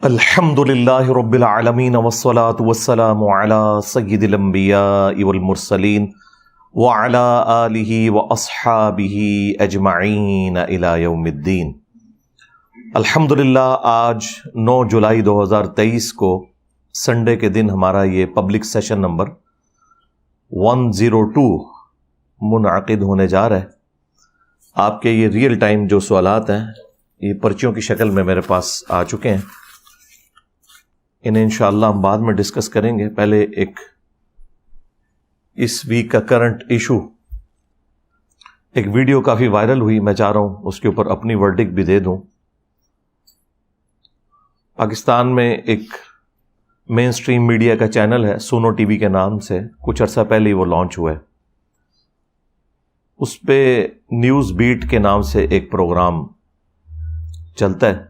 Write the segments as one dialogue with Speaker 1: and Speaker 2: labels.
Speaker 1: الحمدللہ رب العالمین والصلاة والسلام علی سید الانبیاء والمرسلین وعلی آلہ واصحابہ اجمعین الی یوم الدین۔ الحمدللہ آج 9 جولائی 2023 کو سنڈے کے دن ہمارا یہ پبلک سیشن نمبر 102 منعقد ہونے جا رہا ہے۔ آپ کے یہ ریئل ٹائم جو سوالات ہیں یہ پرچیوں کی شکل میں میرے پاس آ چکے ہیں، انہیں انشاءاللہ ہم بعد میں ڈسکس کریں گے۔ پہلے ایک اس ویک کا کرنٹ ایشو، ایک ویڈیو کافی وائرل ہوئی، میں چاہ رہا ہوں اس کے اوپر اپنی ورڈکٹ بھی دے دوں۔ پاکستان میں ایک مین سٹریم میڈیا کا چینل ہے سونو ٹی وی کے نام سے، کچھ عرصہ پہلے وہ لانچ ہوا ہے۔ اس پہ نیوز بیٹ کے نام سے ایک پروگرام چلتا ہے،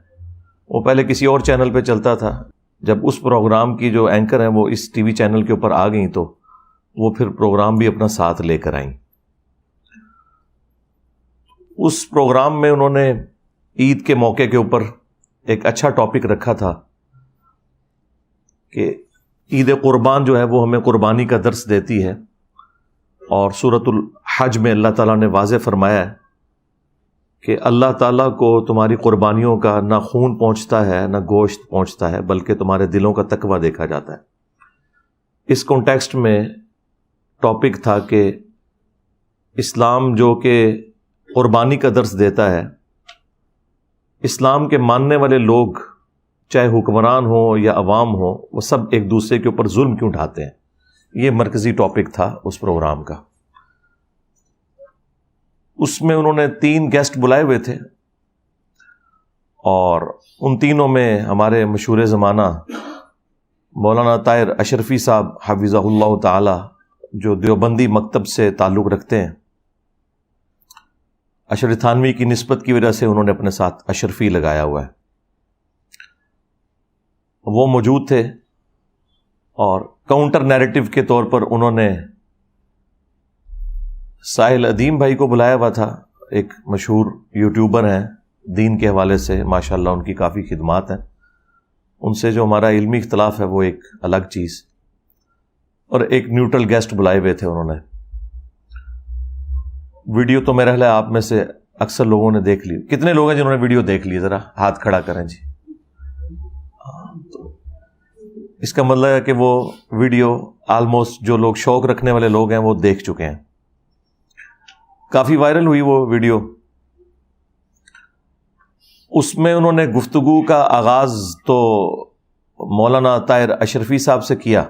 Speaker 1: وہ پہلے کسی اور چینل پہ چلتا تھا۔ جب اس پروگرام کی جو اینکر ہیں وہ اس ٹی وی چینل کے اوپر آ گئیں تو وہ پھر پروگرام بھی اپنا ساتھ لے کر آئیں۔ اس پروگرام میں انہوں نے عید کے موقع کے اوپر ایک اچھا ٹاپک رکھا تھا کہ عید قربان جو ہے وہ ہمیں قربانی کا درس دیتی ہے، اور سورۃ الحج میں اللہ تعالیٰ نے واضح فرمایا ہے کہ اللہ تعالیٰ کو تمہاری قربانیوں کا نہ خون پہنچتا ہے نہ گوشت پہنچتا ہے، بلکہ تمہارے دلوں کا تقویٰ دیکھا جاتا ہے۔ اس کانٹیکسٹ میں ٹاپک تھا کہ اسلام جو کہ قربانی کا درس دیتا ہے، اسلام کے ماننے والے لوگ چاہے حکمران ہوں یا عوام ہوں، وہ سب ایک دوسرے کے اوپر ظلم کیوں ڈھاتے ہیں۔ یہ مرکزی ٹاپک تھا اس پروگرام کا۔ اس میں انہوں نے 3 گیسٹ بلائے ہوئے تھے، اور ان تینوں میں ہمارے مشہور زمانہ مولانا طاہر اشرفی صاحب حفظہ اللہ تعالی، جو دیوبندی مکتب سے تعلق رکھتے ہیں، اشرف تھانوی کی نسبت کی وجہ سے انہوں نے اپنے ساتھ اشرفی لگایا ہوا ہے، وہ موجود تھے۔ اور کاؤنٹر نیریٹو کے طور پر انہوں نے ساحل ادیم بھائی کو بلایا ہوا تھا، ایک مشہور یوٹیوبر ہیں دین کے حوالے سے، ماشاءاللہ ان کی کافی خدمات ہیں۔ ان سے جو ہمارا علمی اختلاف ہے وہ ایک الگ چیز، اور ایک نیوٹرل گیسٹ بلائے ہوئے تھے انہوں نے۔ ویڈیو تو میرا خیال ہے آپ میں سے اکثر لوگوں نے دیکھ لی۔ کتنے لوگ ہیں جنہوں نے ویڈیو دیکھ لی؟ ذرا ہاتھ کھڑا کریں جی۔ تو اس کا مطلب ہے کہ وہ ویڈیو آلموسٹ جو لوگ شوق رکھنے والے لوگ ہیں وہ دیکھ چکے ہیں۔ کافی وائرل ہوئی وہ ویڈیو۔ اس میں انہوں نے گفتگو کا آغاز تو مولانا طاہر اشرفی صاحب سے کیا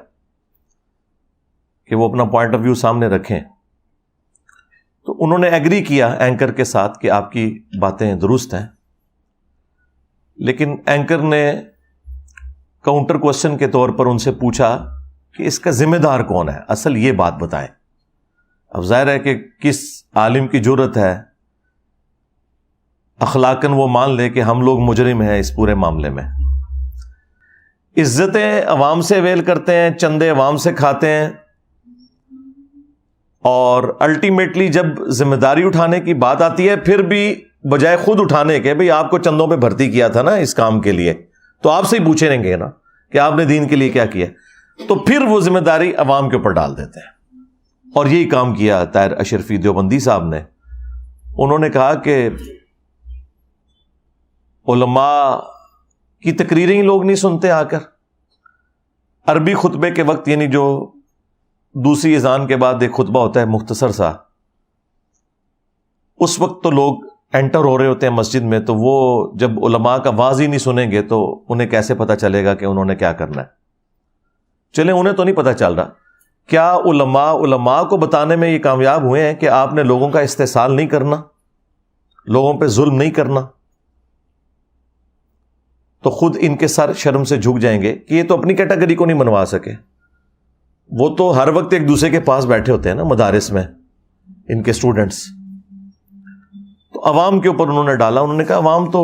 Speaker 1: کہ وہ اپنا پوائنٹ آف ویو سامنے رکھیں، تو انہوں نے ایگری کیا اینکر کے ساتھ کہ آپ کی باتیں درست ہیں، لیکن اینکر نے کاؤنٹر کوسچن کے طور پر ان سے پوچھا کہ اس کا ذمہ دار کون ہے، اصل یہ بات بتائیں۔ اب ظاہر ہے کہ کس عالم کی جرت ہے اخلاقاً وہ مان لے کہ ہم لوگ مجرم ہیں اس پورے معاملے میں۔ عزتیں عوام سے ویل کرتے ہیں، چندے عوام سے کھاتے ہیں، اور الٹیمیٹلی جب ذمہ داری اٹھانے کی بات آتی ہے پھر بھی بجائے خود اٹھانے کے، بھئی آپ کو چندوں پہ بھرتی کیا تھا نا اس کام کے لیے، تو آپ سے ہی پوچھیں گے نا کہ آپ نے دین کے لیے کیا کیا، تو پھر وہ ذمہ داری عوام کے اوپر ڈال دیتے ہیں۔ اور یہی کام کیا طاہر اشرفی دیوبندی صاحب نے۔ انہوں نے کہا کہ علماء کی تقریریں ہی لوگ نہیں سنتے آ کر، عربی خطبے کے وقت، یعنی جو دوسری اذان کے بعد ایک خطبہ ہوتا ہے مختصر سا، اس وقت تو لوگ انٹر ہو رہے ہوتے ہیں مسجد میں، تو وہ جب علماء کا واعظ ہی نہیں سنیں گے تو انہیں کیسے پتہ چلے گا کہ انہوں نے کیا کرنا ہے؟ چلیں انہیں تو نہیں پتہ چل رہا، کیا علماء کو بتانے میں یہ کامیاب ہوئے ہیں کہ آپ نے لوگوں کا استحصال نہیں کرنا، لوگوں پہ ظلم نہیں کرنا؟ تو خود ان کے سر شرم سے جھک جائیں گے کہ یہ تو اپنی کیٹیگری کو نہیں منوا سکے۔ وہ تو ہر وقت ایک دوسرے کے پاس بیٹھے ہوتے ہیں نا مدارس میں، ان کے اسٹوڈنٹس۔ تو عوام کے اوپر انہوں نے ڈالا۔ انہوں نے کہا عوام تو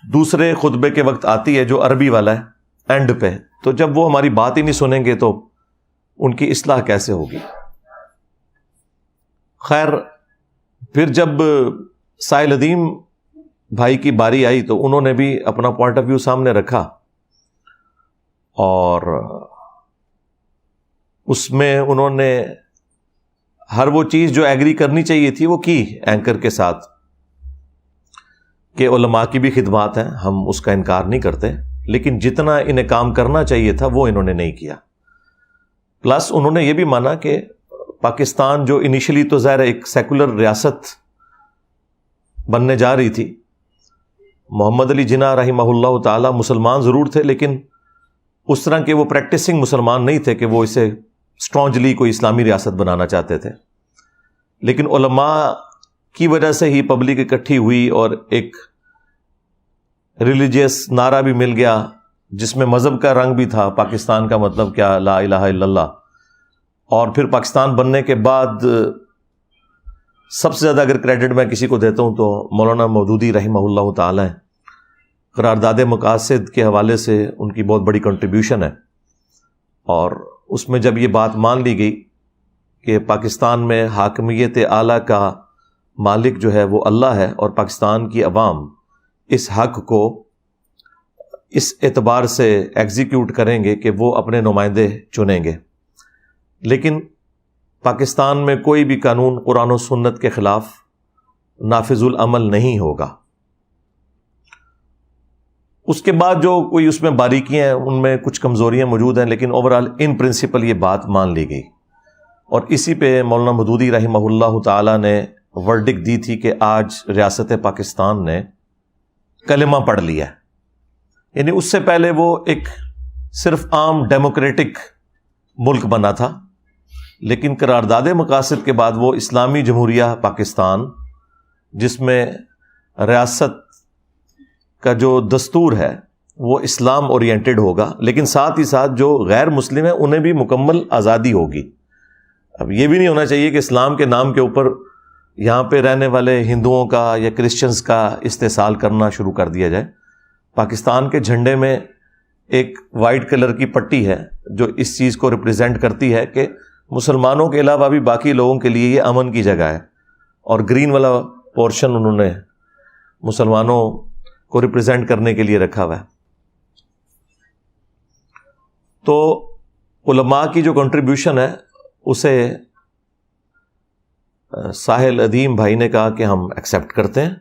Speaker 1: دوسرے خطبے کے وقت آتی ہے جو عربی والا ہے اینڈ پہ، تو جب وہ ہماری بات ہی نہیں سنیں گے تو ان کی اصلاح کیسے ہوگی؟ خیر، پھر جب ساحل ادیم بھائی کی باری آئی تو انہوں نے بھی اپنا پوائنٹ آف ویو سامنے رکھا، اور اس میں انہوں نے ہر وہ چیز جو ایگری کرنی چاہیے تھی وہ کی اینکر کے ساتھ، کہ علماء کی بھی خدمات ہیں، ہم اس کا انکار نہیں کرتے، لیکن جتنا انہیں کام کرنا چاہیے تھا وہ انہوں نے نہیں کیا۔ پلس انہوں نے یہ بھی مانا کہ پاکستان جو انیشلی تو ظاہر ایک سیکولر ریاست بننے جا رہی تھی، محمد علی جناح رحمہ اللہ تعالی مسلمان ضرور تھے، لیکن اس طرح کے وہ پریکٹسنگ مسلمان نہیں تھے کہ وہ اسے اسٹرانجلی کوئی اسلامی ریاست بنانا چاہتے تھے، لیکن علماء کی وجہ سے ہی پبلک اکٹھی ہوئی اور ایک ریلیجیس نعرہ بھی مل گیا جس میں مذہب کا رنگ بھی تھا، پاکستان کا مطلب کیا، لا الہ الا اللہ۔ اور پھر پاکستان بننے کے بعد سب سے زیادہ اگر کریڈٹ میں کسی کو دیتا ہوں تو مولانا مودودی رحمہ اللہ تعالی ہیں، قرارداد مقاصد کے حوالے سے ان کی بہت بڑی کنٹریبیوشن ہے، اور اس میں جب یہ بات مان لی گئی کہ پاکستان میں حاکمیت اعلیٰ کا مالک جو ہے وہ اللہ ہے، اور پاکستان کی عوام اس حق کو اس اعتبار سے ایگزیکیوٹ کریں گے کہ وہ اپنے نمائندے چنیں گے، لیکن پاکستان میں کوئی بھی قانون قرآن و سنت کے خلاف نافذ العمل نہیں ہوگا۔ اس کے بعد جو کوئی اس میں باریکیاں ہیں، ان میں کچھ کمزوریاں موجود ہیں، لیکن اوورآل ان پرنسپل یہ بات مان لی گئی، اور اسی پہ مولانا مودودی رحمہ اللہ تعالی نے ورڈکٹ دی تھی کہ آج ریاست پاکستان نے کلمہ پڑھ لیا ہے۔ یعنی اس سے پہلے وہ ایک صرف عام ڈیموکریٹک ملک بنا تھا، لیکن قرارداد مقاصد کے بعد وہ اسلامی جمہوریہ پاکستان، جس میں ریاست کا جو دستور ہے وہ اسلام اورینٹڈ ہوگا، لیکن ساتھ ہی ساتھ جو غیر مسلم ہیں انہیں بھی مکمل آزادی ہوگی۔ اب یہ بھی نہیں ہونا چاہیے کہ اسلام کے نام کے اوپر یہاں پہ رہنے والے ہندوؤں کا یا کرسچنز کا استحصال کرنا شروع کر دیا جائے۔ پاکستان کے جھنڈے میں ایک وائٹ کلر کی پٹی ہے جو اس چیز کو ریپرزینٹ کرتی ہے کہ مسلمانوں کے علاوہ بھی باقی لوگوں کے لیے یہ امن کی جگہ ہے، اور گرین والا پورشن انہوں نے مسلمانوں کو ریپرزینٹ کرنے کے لیے رکھا ہوا ہے۔ تو علماء کی جو کنٹریبیوشن ہے اسے ساحل ادیم بھائی نے کہا کہ ہم ایکسیپٹ کرتے ہیں،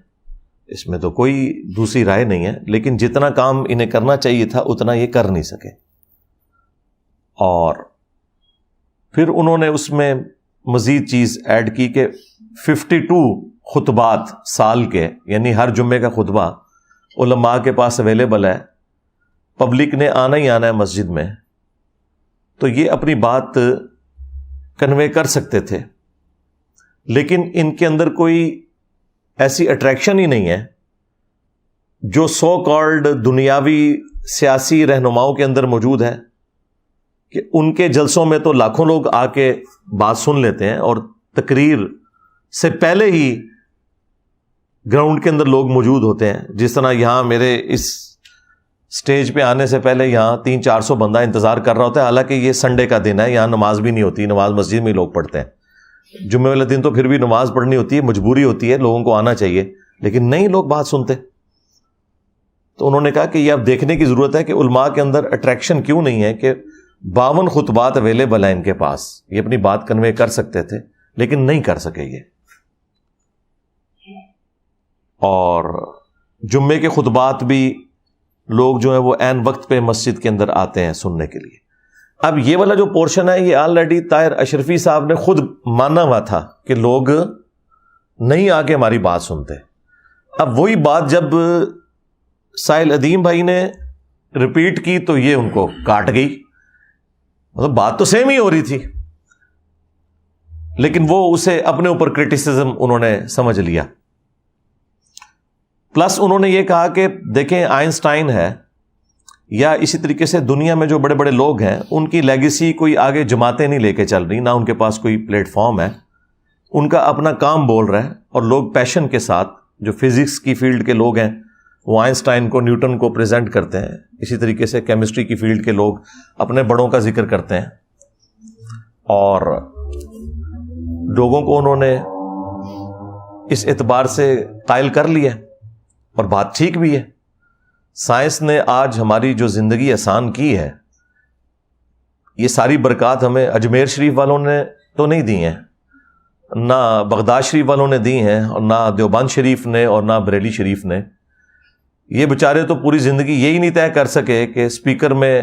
Speaker 1: اس میں تو کوئی دوسری رائے نہیں ہے، لیکن جتنا کام انہیں کرنا چاہیے تھا اتنا یہ کر نہیں سکے۔ اور پھر انہوں نے اس میں مزید چیز ایڈ کی کہ 52 خطبات سال کے، یعنی ہر جمعے کا خطبہ علماء کے پاس اویلیبل ہے، پبلک نے آنا ہی آنا ہے مسجد میں، تو یہ اپنی بات کنوے کر سکتے تھے، لیکن ان کے اندر کوئی ایسی اٹریکشن ہی نہیں ہے جو سو کالڈ دنیاوی سیاسی رہنماؤں کے اندر موجود ہے، کہ ان کے جلسوں میں تو لاکھوں لوگ آ کے بات سن لیتے ہیں، اور تقریر سے پہلے ہی گراؤنڈ کے اندر لوگ موجود ہوتے ہیں۔ جس طرح یہاں میرے اس سٹیج پہ آنے سے پہلے یہاں 300-400 بندہ انتظار کر رہا ہوتا ہے، حالانکہ یہ سنڈے کا دن ہے، یہاں نماز بھی نہیں ہوتی، نماز مسجد میں لوگ پڑھتے ہیں، جمعے والے دن تو پھر بھی نماز پڑھنی ہوتی ہے، مجبوری ہوتی ہے، لوگوں کو آنا چاہیے، لیکن نہیں لوگ بات سنتے۔ تو انہوں نے کہا کہ یہ اب دیکھنے کی ضرورت ہے کہ علماء کے اندر اٹریکشن کیوں نہیں ہے، کہ 52 خطبات اویلیبل ہیں ان کے پاس، یہ اپنی بات کنوے کر سکتے تھے لیکن نہیں کر سکے یہ۔ اور جمعے کے خطبات بھی لوگ جو ہیں وہ عین وقت پہ مسجد کے اندر آتے ہیں سننے کے لیے۔ اب یہ والا جو پورشن ہے یہ آلریڈی طاہر اشرفی صاحب نے خود مانا ہوا تھا کہ لوگ نہیں آ کے ہماری بات سنتے۔ اب وہی بات جب ساحل ادیم بھائی نے ریپیٹ کی تو یہ ان کو کاٹ گئی، مطلب بات تو سیم ہی ہو رہی تھی، لیکن وہ اسے اپنے اوپر کرٹیسزم انہوں نے سمجھ لیا۔ پلس انہوں نے یہ کہا کہ دیکھیں آئنسٹائن ہے یا اسی طریقے سے دنیا میں جو بڑے بڑے لوگ ہیں ان کی لیگیسی کوئی آگے جماعتیں نہیں لے کے چل رہی، نہ ان کے پاس کوئی پلیٹ فارم ہے، ان کا اپنا کام بول رہا ہے، اور لوگ پیشن کے ساتھ جو فزکس کی فیلڈ کے لوگ ہیں وہ آئنسٹائن کو نیوٹن کو پریزنٹ کرتے ہیں، اسی طریقے سے کیمسٹری کی فیلڈ کے لوگ اپنے بڑوں کا ذکر کرتے ہیں، اور لوگوں کو انہوں نے اس اعتبار سے قائل کر لیا، اور بات ٹھیک بھی ہے. سائنس نے آج ہماری جو زندگی آسان کی ہے، یہ ساری برکات ہمیں اجمیر شریف والوں نے تو نہیں دی ہیں، نہ بغداد شریف والوں نے دی ہیں، اور نہ دیوبند شریف نے، اور نہ بریلی شریف نے. یہ بیچارے تو پوری زندگی یہی نہیں طے کر سکے کہ اسپیکر میں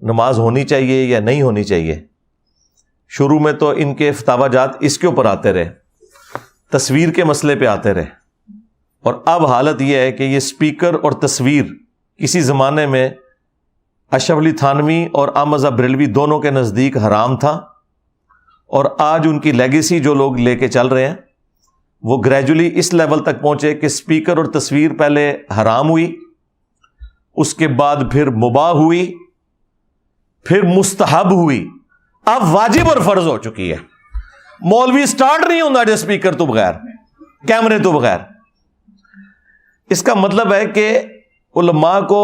Speaker 1: نماز ہونی چاہیے یا نہیں ہونی چاہیے. شروع میں تو ان کے فتاوی جات اس کے اوپر آتے رہے، تصویر کے مسئلے پہ آتے رہے، اور اب حالت یہ ہے کہ یہ اسپیکر اور تصویر کسی زمانے میں اشرف علی تھانوی اور احمد بریلوی دونوں کے نزدیک حرام تھا، اور آج ان کی لیگیسی جو لوگ لے کے چل رہے ہیں وہ گریجولی اس لیول تک پہنچے کہ اسپیکر اور تصویر پہلے حرام ہوئی، اس کے بعد پھر مباح ہوئی، پھر مستحب ہوئی، اب واجب اور فرض ہو چکی ہے. مولوی سٹارٹ نہیں ہوتا جو اسپیکر تو بغیر، کیمرے تو بغیر. اس کا مطلب ہے کہ علماء کو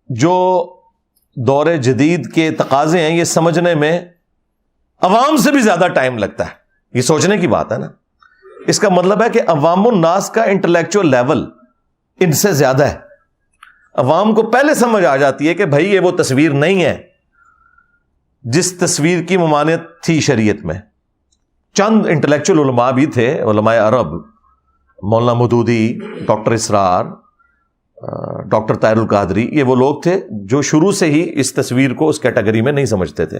Speaker 1: جو دور جدید کے تقاضے ہیں یہ سمجھنے میں عوام سے بھی زیادہ ٹائم لگتا ہے. یہ سوچنے کی بات ہے نا. اس کا مطلب ہے کہ عوام الناس کا انٹلیکچوئل لیول ان سے زیادہ ہے. عوام کو پہلے سمجھ آ جاتی ہے کہ بھائی یہ وہ تصویر نہیں ہے جس تصویر کی ممانعت تھی شریعت میں. چند انٹلیکچوئل علماء بھی تھے، علماء عرب، مولانا مودودی، ڈاکٹر اسرار، ڈاکٹر طاہر القادری، یہ وہ لوگ تھے جو شروع سے ہی اس تصویر کو اس کیٹیگری میں نہیں سمجھتے تھے.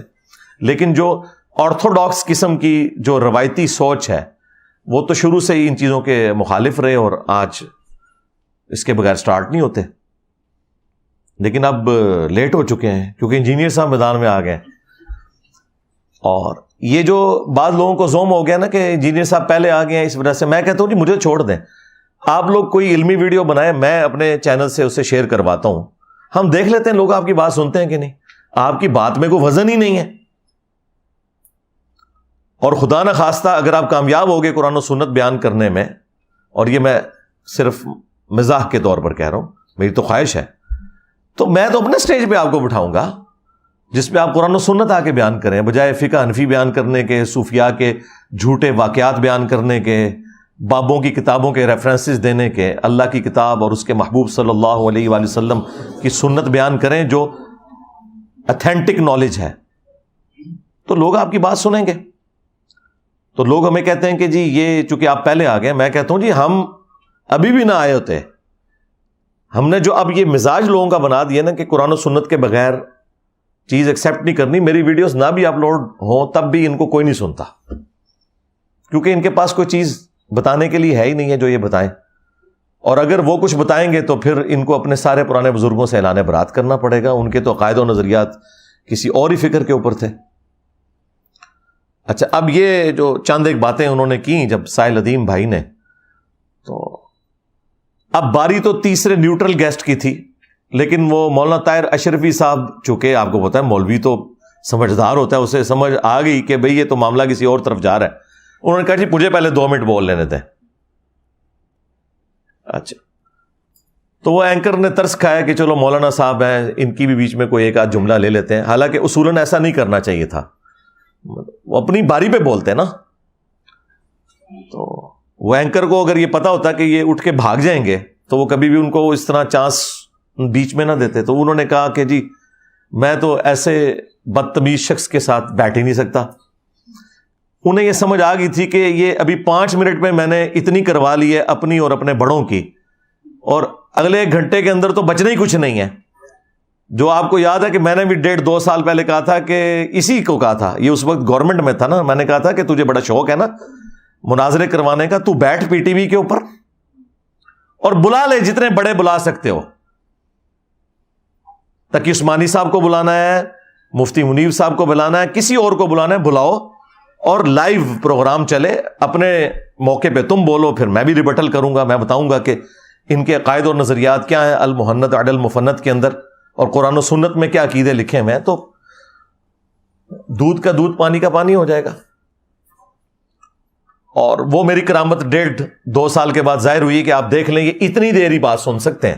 Speaker 1: لیکن جو آرتھوڈاکس قسم کی جو روایتی سوچ ہے وہ تو شروع سے ہی ان چیزوں کے مخالف رہے، اور آج اس کے بغیر سٹارٹ نہیں ہوتے. لیکن اب لیٹ ہو چکے ہیں کیونکہ انجینئر صاحب میدان میں آ گئے. اور یہ جو بعض لوگوں کو زوم ہو گیا نا کہ انجینئر صاحب پہلے آ گئے ہیں، اس وجہ سے میں کہتا ہوں کہ مجھے چھوڑ دیں. آپ لوگ کوئی علمی ویڈیو بنائیں، میں اپنے چینل سے اسے شیئر کرواتا ہوں، ہم دیکھ لیتے ہیں لوگ آپ کی بات سنتے ہیں کہ نہیں. آپ کی بات میں کوئی وزن ہی نہیں ہے. اور خدا نہ خواستہ اگر آپ کامیاب ہو گئے قرآن و سنت بیان کرنے میں، اور یہ میں صرف مزاح کے طور پر کہہ رہا ہوں، میری تو خواہش ہے، تو میں تو اپنے سٹیج پہ آپ کو بٹھاؤں گا جس پہ آپ قرآن و سنت آ کے بیان کریں، بجائے فقہ حنفی بیان کرنے کے، صوفیاء کے جھوٹے واقعات بیان کرنے کے، بابوں کی کتابوں کے ریفرنسز دینے کے. اللہ کی کتاب اور اس کے محبوب صلی اللہ علیہ وآلہ وسلم کی سنت بیان کریں جو اتھینٹک نالج ہے، تو لوگ آپ کی بات سنیں گے. تو لوگ ہمیں کہتے ہیں کہ جی یہ چونکہ آپ پہلے آ گئے. میں کہتا ہوں جی ہم ابھی بھی نہ آئے ہوتے. ہم نے جو اب یہ مزاج لوگوں کا بنا دیا نا کہ قرآن و سنت کے بغیر چیز ایکسیپٹ نہیں کرنی. میری ویڈیوز نہ بھی اپلوڈ ہوں تب بھی ان کو کوئی نہیں سنتا، کیونکہ ان کے پاس کوئی چیز بتانے کے لیے ہے ہی نہیں ہے جو یہ بتائیں. اور اگر وہ کچھ بتائیں گے تو پھر ان کو اپنے سارے پرانے بزرگوں سے اعلان برات کرنا پڑے گا. ان کے تو عقائد و نظریات کسی اور ہی فکر کے اوپر تھے. اچھا، اب یہ جو چند ایک باتیں انہوں نے کی جب سائل ادیم بھائی نے، تو اب باری تو تیسرے نیوٹرل گیسٹ کی تھی، لیکن وہ مولانا طاہر اشرفی صاحب، چونکہ آپ کو پتا ہے مولوی تو سمجھدار ہوتا ہے، اسے سمجھ آ گئی کہ بھئی یہ تو معاملہ کسی اور طرف جا رہا ہے. انہوں نے کہا جی مجھے پہلے 2 منٹ بول لینے دیں. اچھا، تو وہ اینکر نے ترس کھایا کہ چلو مولانا صاحب ہیں، ان کی بھی بیچ میں کوئی ایک آدھ جملہ لے لیتے ہیں. حالانکہ اصولاً ایسا نہیں کرنا چاہیے تھا، وہ اپنی باری پہ بولتے ہیں نا. تو وہ اینکر کو اگر یہ پتا ہوتا کہ یہ اٹھ کے بھاگ جائیں گے تو وہ کبھی بھی ان کو اس طرح چانس بیچ میں نہ دیتے. تو انہوں نے کہا کہ جی میں تو ایسے بدتمیز شخص کے ساتھ بیٹھ ہی نہیں سکتا. انہیں یہ سمجھ آ گئی تھی کہ یہ ابھی 5 منٹ میں میں نے اتنی کروا لی ہے اپنی اور اپنے بڑوں کی، اور اگلے 1 گھنٹے کے اندر تو بچنا ہی کچھ نہیں ہے. جو آپ کو یاد ہے کہ میں نے بھی 1.5-2 سال پہلے کہا تھا کہ اسی کو کہا تھا، یہ اس وقت گورنمنٹ میں تھا نا، میں نے کہا تھا کہ تجھے بڑا شوق ہے نا مناظرے کروانے کا، تو بیٹھ پی ٹی وی کے اوپر اور بلا لے جتنے بڑے بلا سکتے ہو. تقی عثمانی صاحب کو بلانا ہے، مفتی منیر صاحب کو بلانا ہے، کسی اور کو بلانا ہے بلاؤ، اور لائیو پروگرام چلے. اپنے موقع پہ تم بولو، پھر میں بھی ریبٹل کروں گا، میں بتاؤں گا کہ ان کے عقائد اور نظریات کیا ہیں المحنت علی المفنت کے اندر، اور قرآن و سنت میں کیا عقیدے لکھے ہوئے ہیں. تو دودھ کا دودھ پانی کا پانی ہو جائے گا. اور وہ میری کرامت 1.5-2 سال کے بعد ظاہر ہوئی کہ آپ دیکھ لیں یہ اتنی دیر ہی بات سن سکتے ہیں.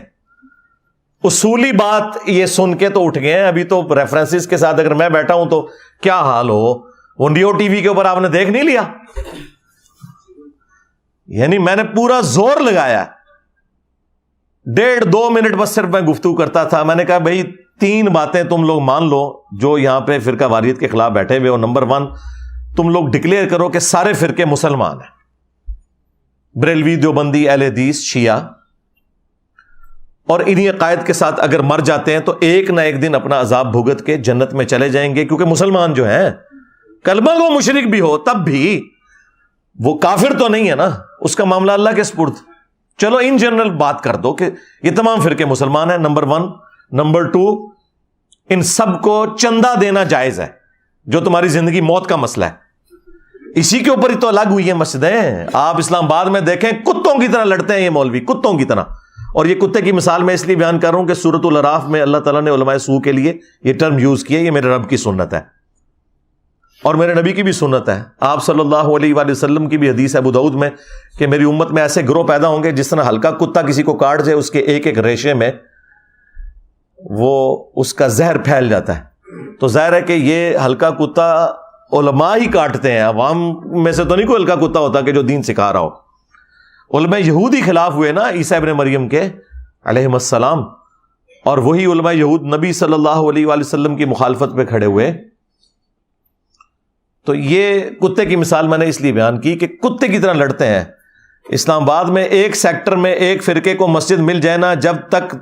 Speaker 1: اصولی بات یہ سن کے تو اٹھ گئے ہیں. ابھی تو ریفرنسز کے ساتھ اگر میں بیٹھا ہوں تو کیا حال ہو. وہ نیو ٹی وی کے اوپر آپ نے دیکھ نہیں لیا، یعنی میں نے پورا زور لگایا 1.5-2 منٹ بس صرف میں گفتگو کرتا تھا. میں نے کہا بھائی 3 باتیں تم لوگ مان لو جو یہاں پہ فرقہ واریت کے خلاف بیٹھے ہوئے ہو. نمبر 1, تم لوگ ڈکلیئر کرو کہ سارے فرقے مسلمان ہیں, بریلوی, دیوبندی, اہل حدیث, شیعہ, اور انہی عقائد کے ساتھ اگر مر جاتے ہیں تو ایک نہ ایک دن اپنا عذاب بھگت کے جنت میں چلے جائیں گے, کیونکہ مسلمان جو ہیں, کلمہ گو مشرک بھی ہو تب بھی وہ کافر تو نہیں ہے نا, اس کا معاملہ اللہ کے سپرد. چلو ان جنرل بات کر دو کہ یہ تمام فرقے مسلمان ہیں, نمبر 1. نمبر 2, ان سب کو چندہ دینا جائز ہے, جو تمہاری زندگی موت کا مسئلہ ہے. اسی کے اوپر ہی تو الگ ہوئی ہیں مسجدیں. آپ اسلام آباد میں دیکھیں کتوں کی طرح لڑتے ہیں یہ مولوی, کتوں کی طرح. اور یہ کتے کی مثال میں اس لیے بیان کر رہا ہوں کہ سورۃ الاعراف میں اللہ تعالیٰ نے علماء سوء کے لیے یہ ٹرم یوز کیا. یہ میرے رب کی سنت ہے اور میرے نبی کی بھی سنت ہے. آپ صلی اللہ علیہ وآلہ وسلم کی بھی حدیث ہے ابو داؤد میں کہ میری امت میں ایسے گروہ پیدا ہوں گے جس طرح ہلکا کتا کسی کو کاٹ جائے, اس کے ایک ایک ریشے میں وہ اس کا زہر پھیل جاتا ہے. تو ظاہر ہے کہ یہ ہلکا کتا علماء ہی کاٹتے ہیں, عوام میں سے تو نہیں کوئی ہلکا کتا ہوتا کہ جو دین سکھا رہا ہو. علماء یہود ہی خلاف ہوئے نا عیسیٰ ابن مریم کے علیہ السلام, اور وہی علماء یہود نبی صلی اللہ علیہ وآلہ وسلم کی مخالفت پہ کھڑے ہوئے. تو یہ کتے کی مثال میں نے اس لیے بیان کی کہ کتے کی طرح لڑتے ہیں. اسلام آباد میں ایک سیکٹر میں ایک فرقے کو مسجد مل جائے نا, جب تک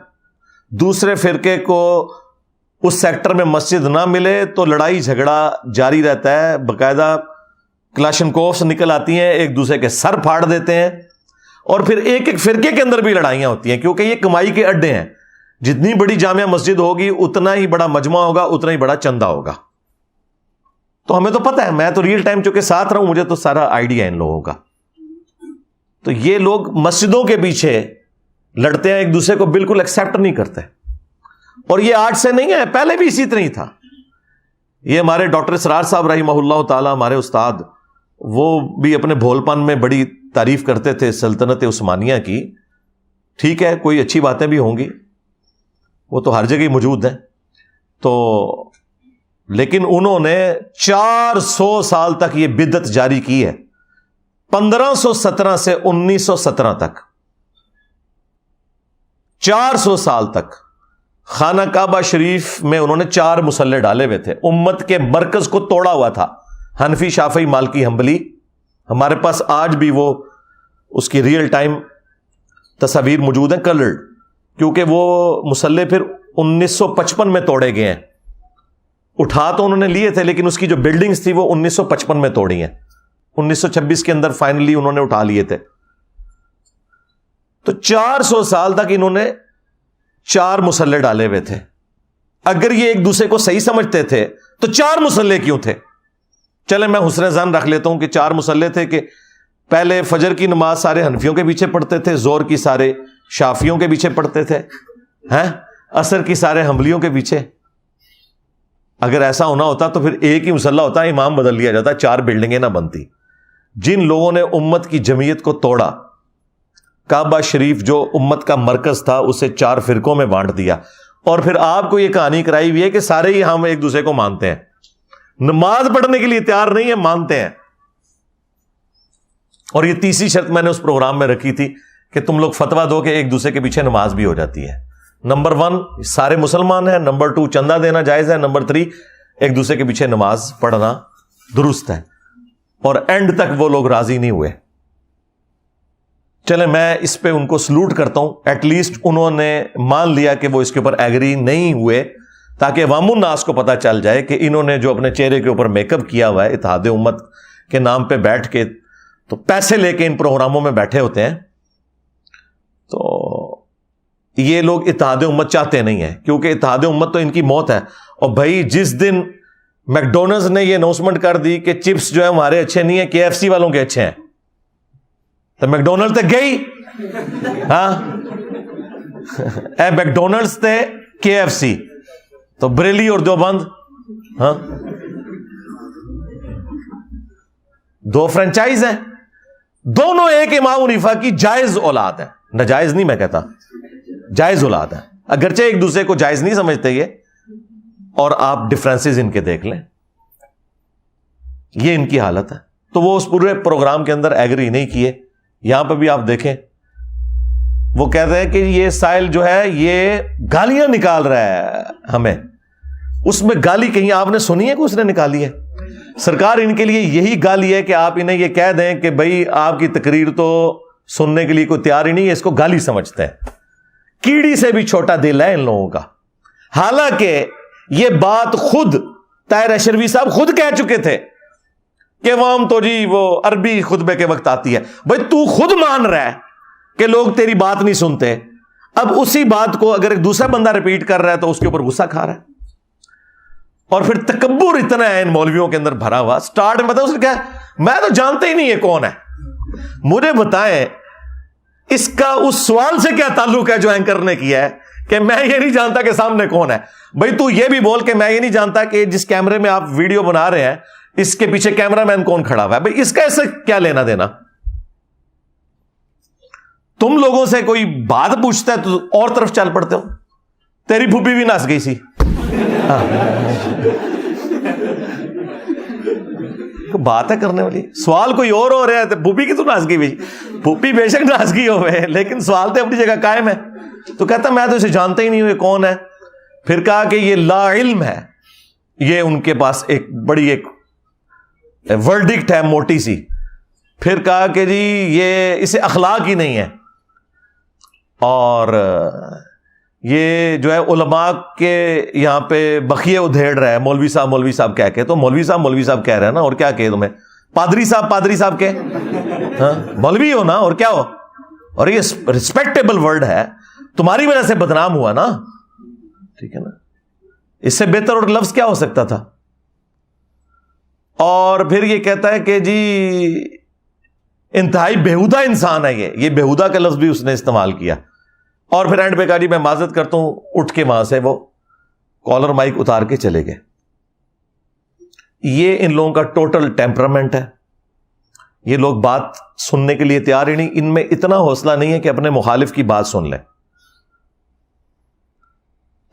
Speaker 1: دوسرے فرقے کو اس سیکٹر میں مسجد نہ ملے تو لڑائی جھگڑا جاری رہتا ہے. باقاعدہ کلاشنکوفس نکل آتی ہیں, ایک دوسرے کے سر پھاڑ دیتے ہیں, اور پھر ایک ایک فرقے کے اندر بھی لڑائیاں ہوتی ہیں, کیونکہ یہ کمائی کے اڈے ہیں. جتنی بڑی جامع مسجد ہوگی اتنا ہی بڑا مجمع ہوگا, اتنا ہی بڑا چندہ ہوگا. تو ہمیں تو پتہ ہے, میں تو ریئل ٹائم چونکہ ساتھ رہا ہوں, مجھے تو سارا آئیڈیا ہے ان لوگوں کا. تو یہ لوگ مسجدوں کے پیچھے لڑتے ہیں, ایک دوسرے کو بالکل ایکسیپٹ نہیں کرتے. اور یہ آج سے نہیں ہے, پہلے بھی اسی طرح ہی تھا. یہ ہمارے ڈاکٹر اسرار صاحب رحمہ اللہ تعالی, ہمارے استاد, وہ بھی اپنے بھول پن میں بڑی تعریف کرتے تھے سلطنت عثمانیہ کی. ٹھیک ہے, کوئی اچھی باتیں بھی ہوں گی, وہ تو ہر جگہ موجود ہیں. تو لیکن انہوں نے 400 سال تک یہ بدعت جاری کی ہے, 1517 سے 1917 تک, 400 سال تک. خانہ کعبہ شریف میں انہوں نے 4 مصلے ڈالے ہوئے تھے. امت کے مرکز کو توڑا ہوا تھا, حنفی, شافعی, مالکی, حنبلی. ہمارے پاس آج بھی وہ اس کی ریئل ٹائم تصاویر موجود ہیں, کلرڈ, کیونکہ وہ مصلے پھر 1955 میں توڑے گئے ہیں. اٹھا تو انہوں نے لیے تھے, لیکن اس کی جو بلڈنگز تھی وہ 1955 میں توڑی ہیں. 1926 کے اندر فائنلی انہوں نے اٹھا لیے تھے. تو 400 سال تک انہوں نے 4 مصلے ڈالے ہوئے تھے. اگر یہ ایک دوسرے کو صحیح سمجھتے تھے تو 4 مصلے کیوں تھے؟ چلے میں حسن ظن رکھ لیتا ہوں کہ 4 مصلے تھے کہ پہلے فجر کی نماز سارے حنفیوں کے پیچھے پڑھتے تھے, زور کی سارے شافیوں کے پیچھے پڑھتے تھے, عصر کی سارے حنبلیوں کے پیچھے. اگر ایسا ہونا ہوتا تو پھر ایک ہی مصلی ہوتا, امام بدل لیا جاتا, 4 بلڈنگیں نہ بنتی. جن لوگوں نے امت کی جمعیت کو توڑا, کعبہ شریف جو امت کا مرکز تھا اسے 4 فرقوں میں بانٹ دیا, اور پھر آپ کو یہ کہانی کرائی ہوئی ہے کہ سارے ہی ہم ایک دوسرے کو مانتے ہیں, نماز پڑھنے کے لیے تیار نہیں ہے, مانتے ہیں. اور یہ تیسری شرط میں نے اس پروگرام میں رکھی تھی کہ تم لوگ فتویٰ دو کہ ایک دوسرے کے پیچھے نماز بھی ہو جاتی ہے. نمبر 1 سارے مسلمان ہیں, نمبر 2 چندہ دینا جائز ہے, نمبر 3 ایک دوسرے کے پیچھے نماز پڑھنا درست ہے. اور اینڈ تک وہ لوگ راضی نہیں ہوئے. چلے میں اس پہ ان کو سلوٹ کرتا ہوں, ایٹ لیسٹ انہوں نے مان لیا کہ وہ اس کے اوپر ایگری نہیں ہوئے, تاکہ عوام الناس کو پتہ چل جائے کہ انہوں نے جو اپنے چہرے کے اوپر میک اپ کیا ہوا ہے اتحاد امت کے نام پہ بیٹھ کے, تو پیسے لے کے ان پروگراموں میں بیٹھے ہوتے ہیں. تو یہ لوگ اتحاد امت چاہتے نہیں ہیں, کیونکہ اتحاد امت تو ان کی موت ہے. اور بھائی جس دن میکڈونلڈز نے یہ اناؤنسمنٹ کر دی کہ چپس جو ہے ہمارے اچھے نہیں ہیں, KFC والوں کے اچھے ہیں, تو میکڈونلڈ تے گئی, ہاں اے میکڈونلڈز تے KFC, تو بریلی اور دیوبند, ہاں 2 فرنچائز ہیں, دونوں ایک امام حنیفہ کی جائز اولاد ہے, ناجائز نہیں میں کہتا, جائز اولاد ہے. اگرچہ ایک دوسرے کو جائز نہیں سمجھتے یہ, اور آپ ڈفرینسز ان کے دیکھ لیں, یہ ان کی حالت ہے. تو وہ اس پورے پروگرام کے اندر ایگری نہیں کیے. یہاں پہ بھی آپ دیکھیں, وہ کہتے ہیں کہ یہ سائل جو ہے یہ گالیاں نکال رہا ہے ہمیں. اس میں گالی کہیں آپ نے سنی ہے کہ اس نے نکالی ہے؟ سرکار ان کے لیے یہی گالی ہے کہ آپ انہیں یہ کہہ دیں کہ بھئی آپ کی تقریر تو سننے کے لیے کوئی تیار ہی نہیں ہے, اس کو گالی سمجھتے ہیں. کیڑی سے بھی چھوٹا دل ہے ان لوگوں کا. حالانکہ یہ بات خود طاہر اشرفی صاحب خود کہہ چکے تھے کہ وام تو جی وہ عربی خطبے کے وقت آتی ہے. بھائی تو خود مان رہا ہے کہ لوگ تیری بات نہیں سنتے, اب اسی بات کو اگر ایک دوسرا بندہ ریپیٹ کر رہا ہے تو اس کے اوپر غصہ کھا رہا ہے. اور پھر تکبر اتنا ہے ان مولویوں کے اندر بھرا ہوا. سٹارٹ میں بتاؤ اس نے کیا, میں تو جانتے ہی نہیں یہ کون ہے. مجھے بتائیں اس کا اس سوال سے کیا تعلق ہے جو اینکر نے کیا ہے کہ میں یہ نہیں جانتا کہ سامنے کون ہے. بھائی تو یہ بھی بول کہ میں یہ نہیں جانتا کہ جس کیمرے میں آپ ویڈیو بنا رہے ہیں اس کے پیچھے کیمرہ مین کون کھڑا ہوا ہے. بھائی اس کا اس سے کیا لینا دینا؟ تم لوگوں سے کوئی بات پوچھتا ہے تو اور طرف چل پڑتے ہو. تیری پھوپھی بھی ناچ گئی سی. بات ہے کرنے والی, سوال کوئی اور ہو رہا ہے تو پھوپھی کی تو ناچ گئی بھائی. پھوپھی بے شک ناچ گئی ہوئے لیکن سوال تو اپنی جگہ قائم ہے. تو کہتا میں تو اسے جانتا ہی نہیں ہوں یہ کون ہے. پھر کہا کہ یہ لا علم ہے. یہ ان کے پاس ایک بڑی ایک ورڈکٹ ہے موٹی سی. پھر کہا کہ جی یہ اسے اخلاق ہی نہیں ہے, اور یہ جو ہے علماء کے یہاں پہ بخیے ادھیڑ رہا ہے مولوی صاحب کہہ کے. تو مولوی صاحب کہہ رہے ہیں نا, اور کیا کہے تمہیں؟ پادری صاحب کے مولوی ہو نا, اور کیا ہو. اور یہ ریسپیکٹیبل ورڈ ہے, تمہاری وجہ سے بدنام ہوا نا, ٹھیک ہے نا. اس سے بہتر اور لفظ کیا ہو سکتا تھا. اور پھر یہ کہتا ہے کہ جی انتہائی بےہودہ انسان ہے یہ بےہودہ کا لفظ بھی اس نے استعمال کیا. اور پھر اینڈ پہ کہا جی میں معذرت کرتا ہوں, اٹھ کے وہاں سے وہ کالر مائک اتار کے چلے گئے. یہ ان لوگوں کا ٹوٹل ٹیمپرامنٹ ہے. یہ لوگ بات سننے کے لیے تیار ہی نہیں. ان میں اتنا حوصلہ نہیں ہے کہ اپنے مخالف کی بات سن لیں.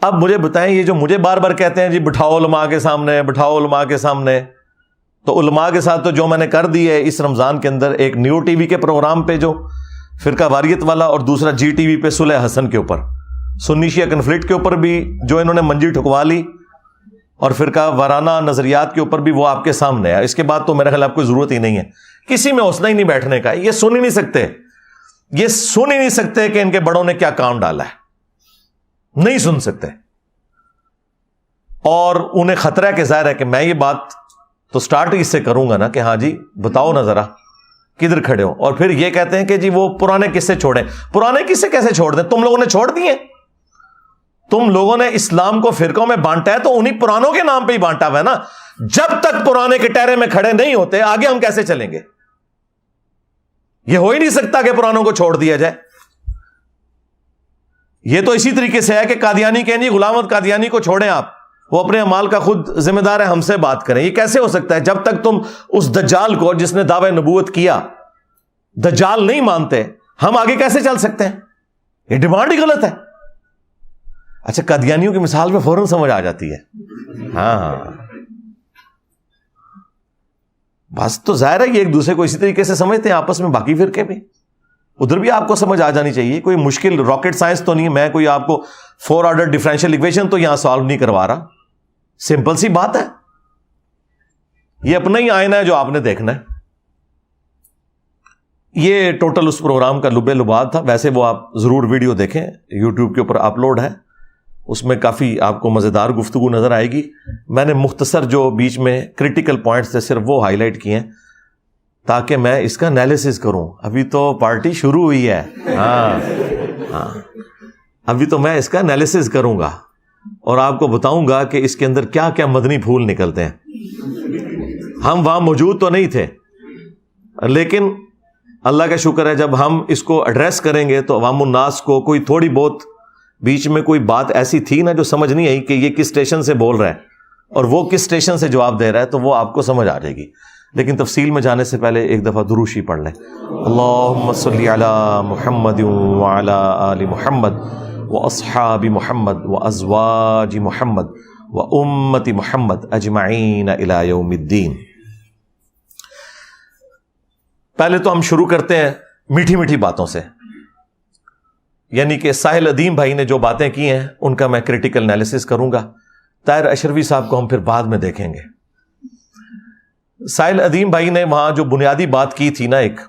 Speaker 1: اب مجھے بتائیں, یہ جو مجھے بار بار کہتے ہیں جی بٹھاؤ علماء کے سامنے, تو علماء کے ساتھ تو جو میں نے کر دی ہے اس رمضان کے اندر, ایک نیو ٹی وی کے پروگرام پہ جو فرقہ واریت والا, اور دوسرا جی ٹی وی پہ صلح حسن کے اوپر, سنی شیعہ کنفلکٹ کے اوپر بھی جو انہوں نے منجی ٹھکوا لی, اور فرقہ وارانہ نظریات کے اوپر بھی وہ آپ کے سامنے ہے. اس کے بعد تو میرے خیال آپ کو ضرورت ہی نہیں ہے, کسی میں حوصلہ ہی نہیں بیٹھنے کا. یہ سن ہی نہیں سکتے کہ ان کے بڑوں نے کیا کام ڈالا ہے, نہیں سن سکتے. اور انہیں خطرہ ہے کہ ظاہر ہے کہ میں یہ بات تو سٹارٹ اس سے کروں گا نا کہ ہاں جی بتاؤ نا ذرا کدھر کھڑے ہو. اور پھر یہ کہتے ہیں کہ جی وہ پرانے قصے چھوڑیں. پرانے قصے کیسے چھوڑ دیں؟ تم لوگوں نے چھوڑ دیے. تم لوگوں نے اسلام کو فرقوں میں بانٹا ہے تو انہی پرانوں کے نام پہ ہی بانٹا ہوا ہے نا. جب تک پرانے کٹہرے میں کھڑے نہیں ہوتے آگے ہم کیسے چلیں گے؟ یہ ہو ہی نہیں سکتا کہ پرانوں کو چھوڑ دیا جائے. یہ تو اسی طریقے سے ہے کہ قادیانی کہیں جی غلام احمد قادیانی کو چھوڑیں آپ, وہ اپنے اعمال کا خود ذمہ دار ہے, ہم سے بات کریں. یہ کیسے ہو سکتا ہے؟ جب تک تم اس دجال کو جس نے دعوی نبوت کیا دجال نہیں مانتے, ہم آگے کیسے چل سکتے ہیں؟ یہ ڈیمانڈ ہی غلط ہے. اچھا قادیانیوں کی مثال میں فوراً سمجھ آ جاتی ہے. ہاں بس تو ظاہر ہے یہ ایک دوسرے کو اسی طریقے سے سمجھتے ہیں آپس میں. باقی فرقے بھی ادھر بھی آپ کو سمجھ آ جانی چاہیے. کوئی مشکل راکٹ سائنس تو نہیں ہے. میں کوئی آپ کو 4 آرڈر ڈفرینشیل ایکویشن تو یہاں سالو نہیں کروا رہا. سمپل سی بات ہے. یہ اپنا ہی آئینہ ہے جو آپ نے دیکھنا ہے. یہ ٹوٹل اس پروگرام کا لبے لباد تھا. ویسے وہ آپ ضرور ویڈیو دیکھیں, یوٹیوب کے اوپر اپلوڈ ہے. اس میں کافی آپ کو مزیدار گفتگو نظر آئے گی. میں نے مختصر جو بیچ میں کرٹیکل پوائنٹس تھے صرف وہ ہائی لائٹ کیے ہیں تاکہ میں اس کا انالیسس کروں. ابھی تو پارٹی شروع ہوئی ہے. ہاں ابھی تو میں اس کا انالیسس کروں گا اور آپ کو بتاؤں گا کہ اس کے اندر کیا کیا مدنی پھول نکلتے ہیں. ہم وہاں موجود تو نہیں تھے, لیکن اللہ کا شکر ہے جب ہم اس کو ایڈریس کریں گے تو عوام الناس کو کوئی تھوڑی بہت بیچ میں کوئی بات ایسی تھی نا جو سمجھ نہیں آئی کہ یہ کس اسٹیشن سے بول رہا ہے اور وہ کس اسٹیشن سے جواب دے رہا ہے, تو وہ آپ کو سمجھ آ جائے گی. لیکن تفصیل میں جانے سے پہلے ایک دفعہ دروشی پڑھ لیں. اللہم صلی علی محمد وعلی آل محمد واصحاب محمد وازواج محمد وامت محمد اجمعین الی یوم الدین. پہلے تو ہم شروع کرتے ہیں میٹھی میٹھی باتوں سے. یعنی کہ ساحل ادیم بھائی نے جو باتیں کی ہیں ان کا میں کریٹیکل انالیسس کروں گا. طاہر اشرفی صاحب کو ہم پھر بعد میں دیکھیں گے. ساحل ادیم بھائی نے وہاں جو بنیادی بات کی تھی نا ایک،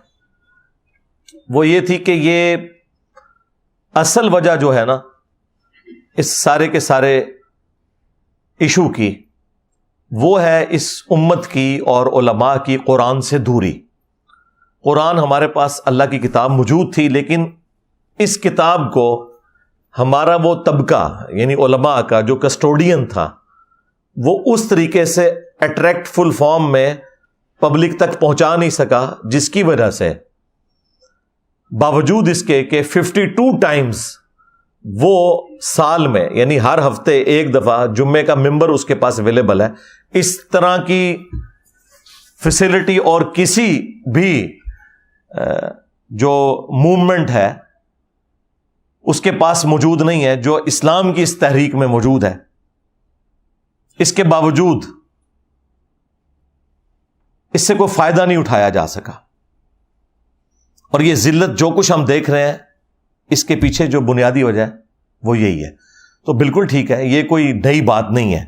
Speaker 1: وہ یہ تھی کہ یہ اصل وجہ جو ہے نا اس سارے کے سارے ایشو کی، وہ ہے اس امت کی اور علماء کی قرآن سے دوری. قرآن ہمارے پاس اللہ کی کتاب موجود تھی، لیکن اس کتاب کو ہمارا وہ طبقہ یعنی علماء کا جو کسٹوڈین تھا وہ اس طریقے سے اٹریکٹ فل فارم میں پبلک تک پہنچا نہیں سکا، جس کی وجہ سے باوجود اس کے کہ 52 ٹائمز وہ سال میں یعنی ہر ہفتے ایک دفعہ جمعے کا ممبر اس کے پاس اویلیبل ہے، اس طرح کی فیسلٹی اور کسی بھی جو موومنٹ ہے اس کے پاس موجود نہیں ہے جو اسلام کی اس تحریک میں موجود ہے. اس کے باوجود اس سے کوئی فائدہ نہیں اٹھایا جا سکا، اور یہ ذلت جو کچھ ہم دیکھ رہے ہیں اس کے پیچھے جو بنیادی وجہ ہے وہ یہی ہے. تو بالکل ٹھیک ہے، یہ کوئی نئی بات نہیں ہے.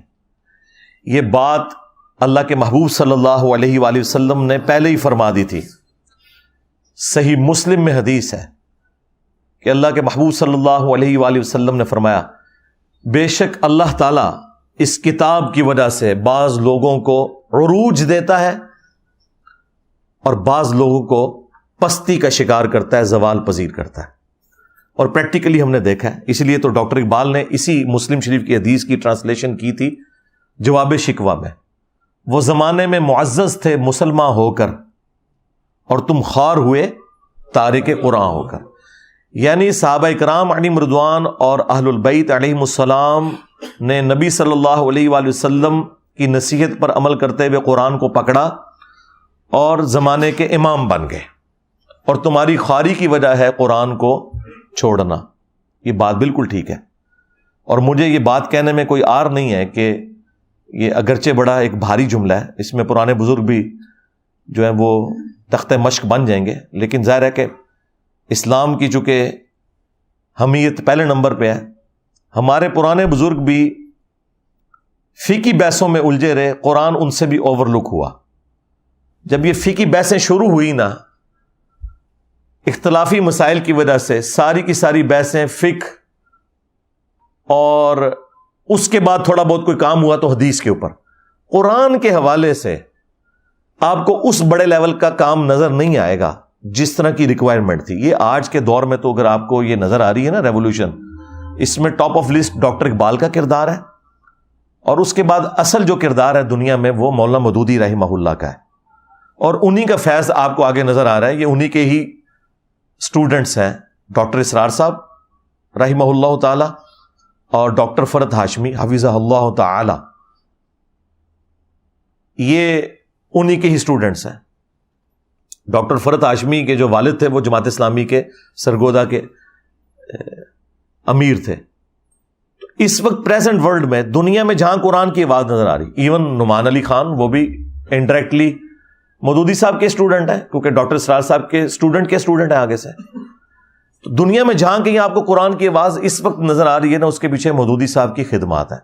Speaker 1: یہ بات اللہ کے محبوب صلی اللہ علیہ وآلہ وسلم نے پہلے ہی فرما دی تھی. صحیح مسلم میں حدیث ہے کہ اللہ کے محبوب صلی اللہ علیہ وآلہ وسلم نے فرمایا، بے شک اللہ تعالیٰ اس کتاب کی وجہ سے بعض لوگوں کو عروج دیتا ہے اور بعض لوگوں کو پستی کا شکار کرتا ہے، زوال پذیر کرتا ہے. اور پریکٹیکلی ہم نے دیکھا ہے. اس لیے تو ڈاکٹر اقبال نے اسی مسلم شریف کی حدیث کی ٹرانسلیشن کی تھی جواب شکوہ میں، وہ زمانے میں معزز تھے مسلمان ہو کر اور تم خوار ہوئے تارک قرآن ہو کر. یعنی صحابہ کرام علیہم رضوان اور اہل البیت علیہم السلام نے نبی صلی اللہ علیہ وآلہ وسلم کی نصیحت پر عمل کرتے ہوئے قرآن کو پکڑا اور زمانے کے امام بن گئے، اور تمہاری خواری کی وجہ ہے قرآن کو چھوڑنا. یہ بات بالکل ٹھیک ہے، اور مجھے یہ بات کہنے میں کوئی عار نہیں ہے کہ یہ اگرچہ بڑا ایک بھاری جملہ ہے، اس میں پرانے بزرگ بھی جو ہے وہ تخت مشق بن جائیں گے، لیکن ظاہر ہے کہ اسلام کی چونکہ حمیت پہلے نمبر پہ ہے. ہمارے پرانے بزرگ بھی فقہی بحثوں میں الجھے رہے، قرآن ان سے بھی اوور لک ہوا. جب یہ فقہی بحثیں شروع ہوئی نا اختلافی مسائل کی وجہ سے، ساری کی ساری بحثیں فقہ، اور اس کے بعد تھوڑا بہت کوئی کام ہوا تو حدیث کے اوپر. قرآن کے حوالے سے آپ کو اس بڑے لیول کا کام نظر نہیں آئے گا جس طرح کی ریکوائرمنٹ تھی. یہ آج کے دور میں تو اگر آپ کو یہ نظر آ رہی ہے نا ریولوشن، اس میں top of list doctor Iqbal کا کردار ہے، اور اس کے بعد اصل جو کردار ہے دنیا میں وہ مولانا مودودی رحمہ اللہ کا ہے، اور انہی کا فیض آپ کو آگے نظر آ رہا ہے. یہ انہی کے ہی اسٹوڈنٹس ہیں ڈاکٹر اسرار صاحب رحمہ اللہ تعالی اور ڈاکٹر فرد ہاشمی حفظہ اللہ تعالی، یہ انہی کے ہی اسٹوڈنٹس ہیں. ڈاکٹر فرد ہاشمی کے جو والد تھے وہ جماعت اسلامی کے سرگودا کے امیر تھے. اس وقت پریزنٹ ورلڈ میں دنیا میں جہاں قرآن کی آواز نظر آ رہی، ایون نعمان علی خان وہ بھی انڈائریکٹلی مودودی صاحب کے اسٹوڈنٹ ہیں، کیونکہ ڈاکٹر اسرار صاحب کے اسٹوڈنٹ ہیں آگے سے. تو دنیا میں جہاں کہیں آپ کو قرآن کی آواز اس وقت نظر آ رہی ہے نا، اس کے پیچھے مودودی صاحب کی خدمات ہیں.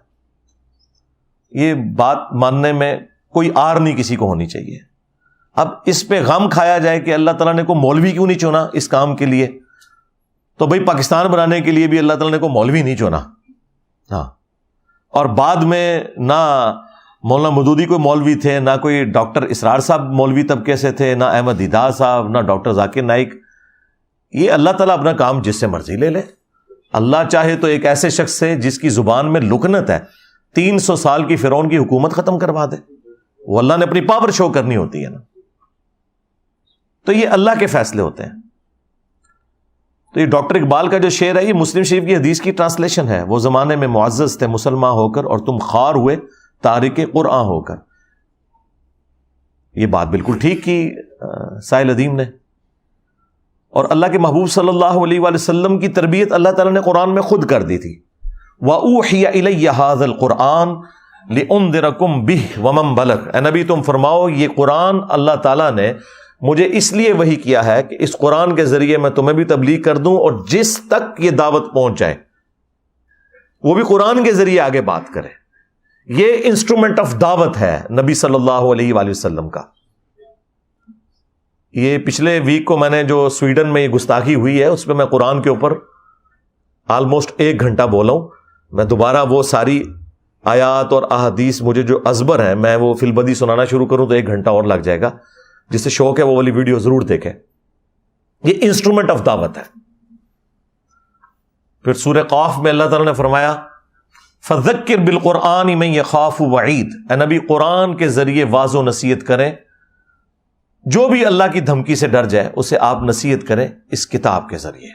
Speaker 1: یہ بات ماننے میں کوئی آر نہیں کسی کو ہونی چاہیے. اب اس پہ غم کھایا جائے کہ اللہ تعالیٰ نے کو مولوی کیوں نہیں چنا اس کام کے لیے، تو بھائی پاکستان بنانے کے لیے بھی اللہ تعالیٰ نے کو مولوی نہیں چنا. ہاں، اور بعد میں نہ مولانا مودودی کوئی مولوی تھے، نہ کوئی ڈاکٹر اسرار صاحب مولوی طبقے سے تھے، نہ احمد دیدار صاحب، نہ ڈاکٹر ذاکر نائک. یہ اللہ تعالیٰ اپنا کام جس سے مرضی لے لے. اللہ چاہے تو ایک ایسے شخص سے جس کی زبان میں لکنت ہے 300 سال کی فرعون کی حکومت ختم کروا دے. وہ اللہ نے اپنی پاور شو کرنی ہوتی ہے نا. تو یہ اللہ کے فیصلے ہوتے ہیں. تو یہ ڈاکٹر اقبال کا جو شعر ہے یہ مسلم شریف کی حدیث کی ٹرانسلیشن ہے. وہ زمانے میں معزز تھے مسلمان ہو کر اور تم خوار ہوئے تارک قرآن ہو کر. یہ بات بالکل ٹھیک کی ساحل ادیم نے. اور اللہ کے محبوب صلی اللہ علیہ وآلہ وسلم کی تربیت اللہ تعالیٰ نے قرآن میں خود کر دی تھی. وَأُوحِيَ إِلَيَّ هَذَا الْقُرْآنُ لِأُنذِرَكُمْ بِهِ وَمَنْ بَلَغَ. اے نبی تم فرماؤ یہ قرآن اللہ تعالیٰ نے مجھے اس لیے وحی کیا ہے کہ اس قرآن کے ذریعے میں تمہیں بھی تبلیغ کر دوں اور جس تک یہ دعوت پہنچ جائے وہ بھی قرآن کے ذریعے آگے بات کرے. یہ انسٹرومنٹ آف دعوت ہے نبی صلی اللہ علیہ وآلہ وسلم کا. یہ پچھلے ویک کو میں نے جو سویڈن میں یہ گستاخی ہوئی ہے اس پہ میں قرآن کے اوپر آلموسٹ 1 گھنٹہ بولا ہوں. میں دوبارہ وہ ساری آیات اور احادیث مجھے جو ازبر ہیں میں وہ فی البدی سنانا شروع کروں تو 1 گھنٹہ اور لگ جائے گا. جسے شوق ہے وہ والی ویڈیو ضرور دیکھیں. یہ انسٹرومنٹ آف دعوت ہے. پھر سورہ قاف میں اللہ تعالیٰ نے فرمایا فذکر بالقرآن من یخاف وعید. اے نبی قرآن کے ذریعے واعظ و نصیحت کریں, جو بھی اللہ کی دھمکی سے ڈر جائے اسے آپ نصیحت کریں اس کتاب کے ذریعے.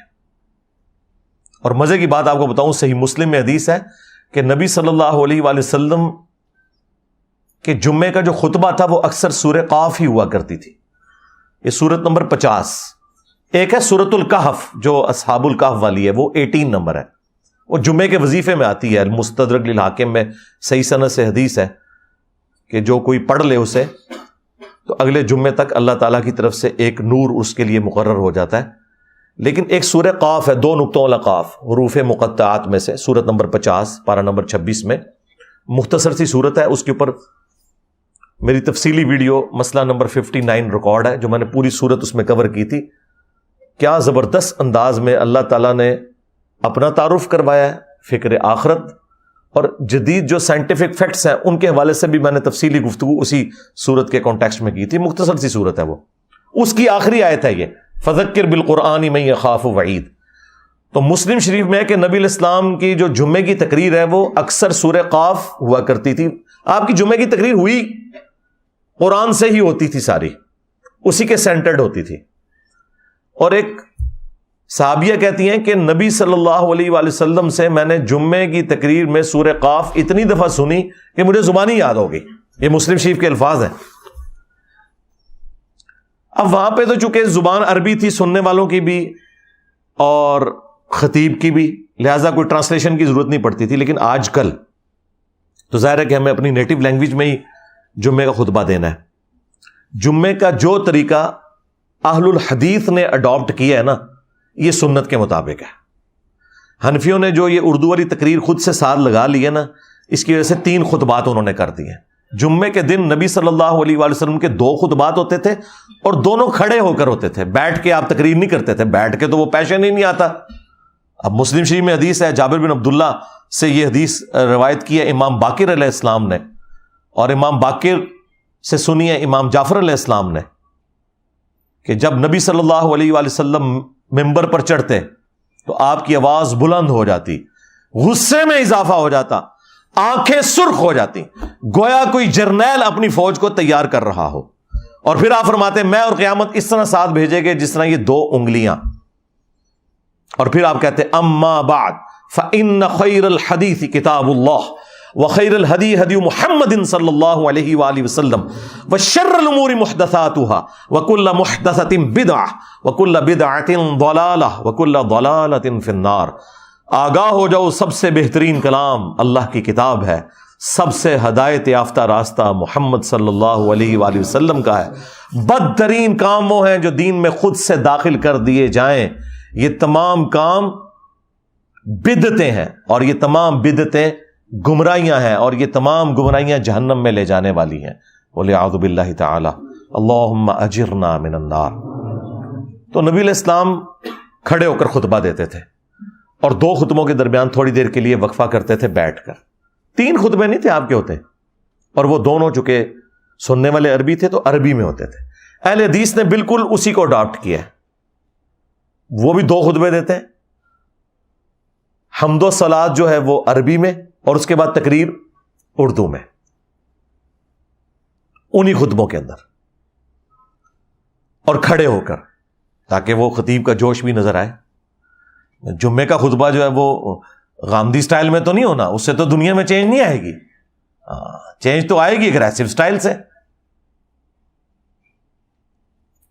Speaker 1: اور مزے کی بات آپ کو بتاؤں, صحیح مسلم میں حدیث ہے کہ نبی صلی اللہ علیہ وآلہ وسلم کہ جمعے کا جو خطبہ تھا وہ اکثر سورہ قاف ہی ہوا کرتی تھی. یہ سورت نمبر 50. ایک ہے سورت الکہف جو اصحاب الکہف والی ہے, وہ 18 نمبر ہے. وہ جمعے کے وظیفے میں آتی ہے. المستدرک للحاکم میں صحیح سند سے حدیث ہے کہ جو کوئی پڑھ لے اسے تو اگلے جمعے تک اللہ تعالیٰ کی طرف سے ایک نور اس کے لیے مقرر ہو جاتا ہے. لیکن ایک سورہ قاف ہے, 2 نقطوں والا قاف, حروف مقطعات میں سے, سورت نمبر 50 پارہ نمبر 26 میں. مختصر سی سورت ہے. اس کے اوپر میری تفصیلی ویڈیو مسئلہ نمبر 59 ریکارڈ ہے جو میں نے پوری سورت اس میں کور کی تھی. کیا زبردست انداز میں اللہ تعالیٰ نے اپنا تعارف کروایا ہے, فکر آخرت اور جدید جو سائنٹیفک فیکٹس ہیں ان کے حوالے سے بھی میں نے تفصیلی گفتگو اسی سورت کے کانٹیکسٹ میں کی تھی. مختصر سی سورت ہے وہ. اس کی آخری آیت ہے یہ فذکر بالقرآن من یخاف وعید. تو مسلم شریف میں ہے کہ نبی علیہ السلام کی جو جمعے کی تقریر ہے وہ اکثر سورہ قاف ہوا کرتی تھی. آپ کی جمعے کی تقریر ہوئی قرآن سے ہی ہوتی تھی, ساری اسی کے سینٹرڈ ہوتی تھی. اور ایک صحابیہ کہتی ہیں کہ نبی صلی اللہ علیہ وآلہ وسلم سے میں نے جمعے کی تقریر میں سورہ قاف اتنی دفعہ سنی کہ مجھے زبانی یاد ہو گئی. یہ مسلم شریف کے الفاظ ہیں. اب وہاں پہ تو چونکہ زبان عربی تھی سننے والوں کی بھی اور خطیب کی بھی, لہٰذا کوئی ٹرانسلیشن کی ضرورت نہیں پڑتی تھی. لیکن آج کل تو ظاہر ہے کہ ہمیں اپنی نیٹو لینگویج میں ہی جمعے کا خطبہ دینا ہے. جمعے کا جو طریقہ اہل الحدیث نے اڈاپٹ کیا ہے نا, یہ سنت کے مطابق ہے. حنفیوں نے جو یہ اردو والی تقریر خود سے ساتھ لگا لی ہے نا, اس کی وجہ سے 3 خطبات انہوں نے کر دی ہیں. جمعے کے دن نبی صلی اللہ علیہ وآلہ وسلم کے 2 خطبات ہوتے تھے اور دونوں کھڑے ہو کر ہوتے تھے. بیٹھ کے آپ تقریر نہیں کرتے تھے, بیٹھ کے تو وہ پیشن ہی نہیں آتا. اب مسلم شریف میں حدیث ہے, جابر بن عبداللہ سے یہ حدیث روایت کی ہے امام باقر علیہ السلام نے, اور امام باقر سے سنی ہے امام جعفر علیہ السلام نے, کہ جب نبی صلی اللہ علیہ وآلہ وسلم ممبر پر چڑھتے تو آپ کی آواز بلند ہو جاتی, غصے میں اضافہ ہو جاتا, آنکھیں سرخ ہو جاتی, گویا کوئی جرنیل اپنی فوج کو تیار کر رہا ہو. اور پھر آپ فرماتے میں اور قیامت اس طرح ساتھ بھیجے گے جس طرح یہ 2 انگلیاں. اور پھر آپ کہتے اما بعد فإن خیر الحدیث کتاب اللہ وخیر الہدی ہدی محمد صلی اللہ علیہ وآلہ وسلم وشر الامور محدثاتها وکل محدثۃ بدعہ وکل بدعۃ ضلالہ وکل ضلالۃ فی النار. آگاہ ہو جاؤ, سب سے بہترین کلام اللہ کی کتاب ہے, سب سے ہدایت یافتہ راستہ محمد صلی اللہ علیہ وآلہ وسلم کا ہے. بدترین کام وہ ہیں جو دین میں خود سے داخل کر دیے جائیں. یہ تمام کام بدعتیں ہیں اور یہ تمام بدعتیں گمراہیاں ہیں اور یہ تمام گمراہیاں جہنم میں لے جانے والی ہیں. وَلِعَوْذُ بِاللَّهِ تَعَالَى اللَّهُمَّ أَجِرْنَا مِنَ النَّارِ. تو نبی علیہ السلام کھڑے ہو کر خطبہ دیتے تھے اور 2 خطبوں کے درمیان تھوڑی دیر کے لیے وقفہ کرتے تھے بیٹھ کر. 3 خطبے نہیں تھے آپ کے ہوتے, اور وہ دونوں چونکہ سننے والے عربی تھے تو عربی میں ہوتے تھے. اہل حدیث نے بالکل اسی کو اڈاپٹ کیا ہے. وہ بھی 2 خطبے دیتے ہیں, حمد و صلات جو ہے وہ عربی میں اور اس کے بعد تقریر اردو میں, انہی خطبوں کے اندر, اور کھڑے ہو کر, تاکہ وہ خطیب کا جوش بھی نظر آئے. جمعے کا خطبہ جو ہے وہ غامدی سٹائل میں تو نہیں ہونا, اس سے تو دنیا میں چینج نہیں آئے گی. چینج تو آئے گی اگریسو سٹائل سے.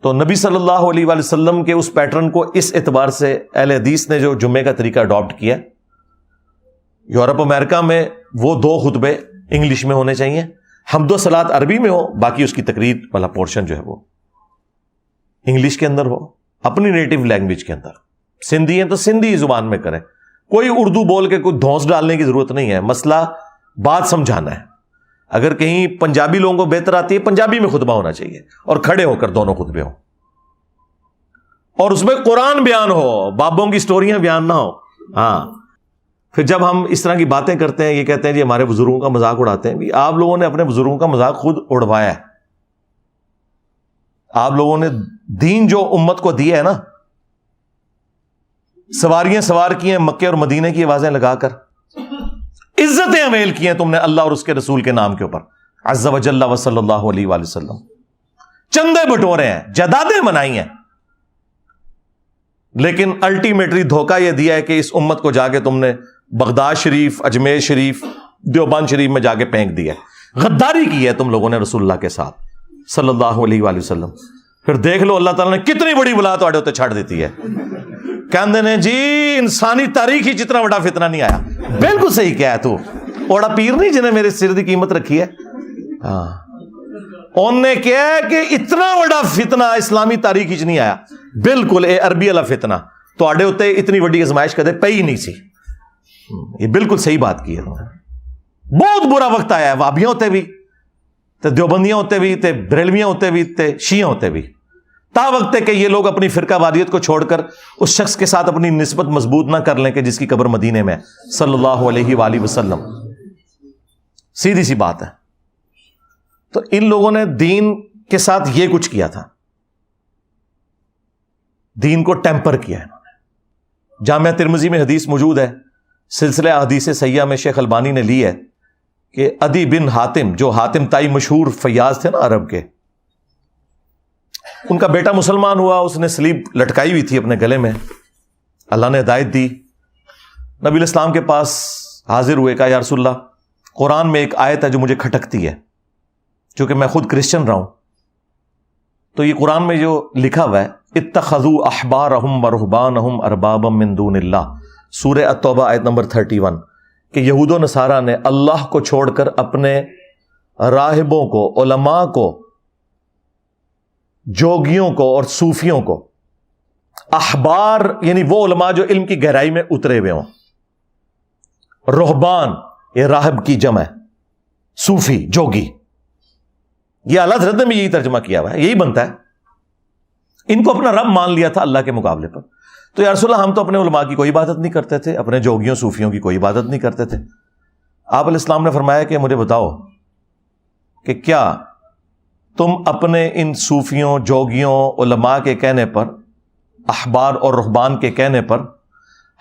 Speaker 1: تو نبی صلی اللہ علیہ وآلہ وسلم کے اس پیٹرن کو اس اعتبار سے اہل حدیث نے جو جمعے کا طریقہ اڈاپٹ کیا. یورپ امریکہ میں وہ 2 خطبے انگلش میں ہونے چاہیے, حمد و صلات عربی میں ہو, باقی اس کی تقریر والا پورشن جو ہے وہ انگلش کے اندر ہو، اپنی نیٹو لینگویج کے اندر. سندھی ہیں تو سندھی زبان میں کریں، کوئی اردو بول کے کوئی دھونس ڈالنے کی ضرورت نہیں ہے. مسئلہ بات سمجھانا ہے. اگر کہیں پنجابی لوگوں کو بہتر آتی ہے، پنجابی میں خطبہ ہونا چاہیے اور کھڑے ہو کر دونوں خطبے ہوں، اور اس میں قرآن بیان ہو، بابوں کی سٹوریاں بیان نہ ہو. ہاں، پھر جب ہم اس طرح کی باتیں کرتے ہیں، یہ کہتے ہیں جی ہمارے بزرگوں کا مذاق اڑاتے ہیں، بھی آپ لوگوں نے اپنے بزرگوں کا مذاق خود اڑوایا ہے. آپ لوگوں نے دین جو امت کو دیا ہے نا، سواریاں سوار کی ہیں مکے اور مدینے کی آوازیں لگا کر، عزتیں امیل کی ہیں تم نے اللہ اور اس کے رسول کے نام کے اوپر، عز و جل و صلی اللہ علیہ وآلہ وسلم. چندے بٹورے ہیں، جدادیں منائی ہیں، لیکن الٹیمیٹلی دھوکہ یہ دیا ہے کہ اس امت کو جا کے تم نے بغداد شریف، اجمیر شریف، دیوبند شریف میں جا کے پھینک دیا. غداری کی ہے تم لوگوں نے رسول اللہ کے ساتھ صلی اللہ علیہ وآلہ وسلم. پھر دیکھ لو اللہ تعالیٰ نے کتنی بڑی بلا تھوڑے ہوتے چھڑ دیتی ہے. کہندے نے جی انسانی تاریخ ہی جتنا بڑا فتنہ نہیں آیا. بالکل صحیح کیا ہے تو، اوڑا پیر نہیں جنہیں میرے سر دی قیمت رکھی ہے. ہاں، انہوں نے کیا ہے کہ اتنا بڑا فتنہ اسلامی تاریخ ہی نہیں آیا. بالکل اے عربی والا فتنہ تواڈے اوتے اتنی بڑی آزمائش کدے پئی نہیں سی. یہ بالکل صحیح بات کی ہے. بہت برا وقت آیا ہے، وہابیاں ہوتے بھی تے دیوبندیاں ہوتے بھی تے بریلویاں ہوتے بھی تے شیعہ ہوتے بھی. تا وقت ہے کہ یہ لوگ اپنی فرقہ واریت کو چھوڑ کر اس شخص کے ساتھ اپنی نسبت مضبوط نہ کر لیں کہ جس کی قبر مدینے میں صلی اللہ علیہ وآلہ وسلم. سیدھی سی بات ہے. تو ان لوگوں نے دین کے ساتھ یہ کچھ کیا تھا، دین کو ٹیمپر کیا ہے. جامعہ ترمذی میں حدیث موجود ہے، سلسلہ احادیث صحیحہ میں شیخ البانی نے لی ہے کہ عدی بن حاتم، جو حاتم تائی مشہور فیاض تھے نا عرب کے، ان کا بیٹا مسلمان ہوا، اس نے سلیب لٹکائی ہوئی تھی اپنے گلے میں. اللہ نے ہدایت دی، نبی الاسلام کے پاس حاضر ہوئے، کہا یا رسول اللہ قرآن میں ایک آیت ہے جو مجھے کھٹکتی ہے، چونکہ میں خود کرسچن رہا ہوں. تو یہ قرآن میں جو لکھا ہوا ہے اتخذوا احبارہم ورہبانہم اربابا من دون اللہ، سورہ التوبہ آیت نمبر 31، کہ یہود و نصارہ نے اللہ کو چھوڑ کر اپنے راہبوں کو، علماء کو، جوگیوں کو اور صوفیوں کو، احبار یعنی وہ علماء جو علم کی گہرائی میں اترے ہوئے ہوں، رہبان یہ راہب کی جمع ہے، صوفی جوگی، یہ اعلیٰ حضرت نے بھی یہی ترجمہ کیا ہوا ہے، یہی بنتا ہے. ان کو اپنا رب مان لیا تھا اللہ کے مقابلے پر. تو یا رسول اللہ ہم تو اپنے علماء کی کوئی عبادت نہیں کرتے تھے، اپنے جوگیوں صوفیوں کی کوئی عبادت نہیں کرتے تھے. آپ علیہ السلام نے فرمایا کہ مجھے بتاؤ کہ کیا تم اپنے ان صوفیوں، جوگیوں، علماء کے کہنے پر، احبار اور رہبان کے کہنے پر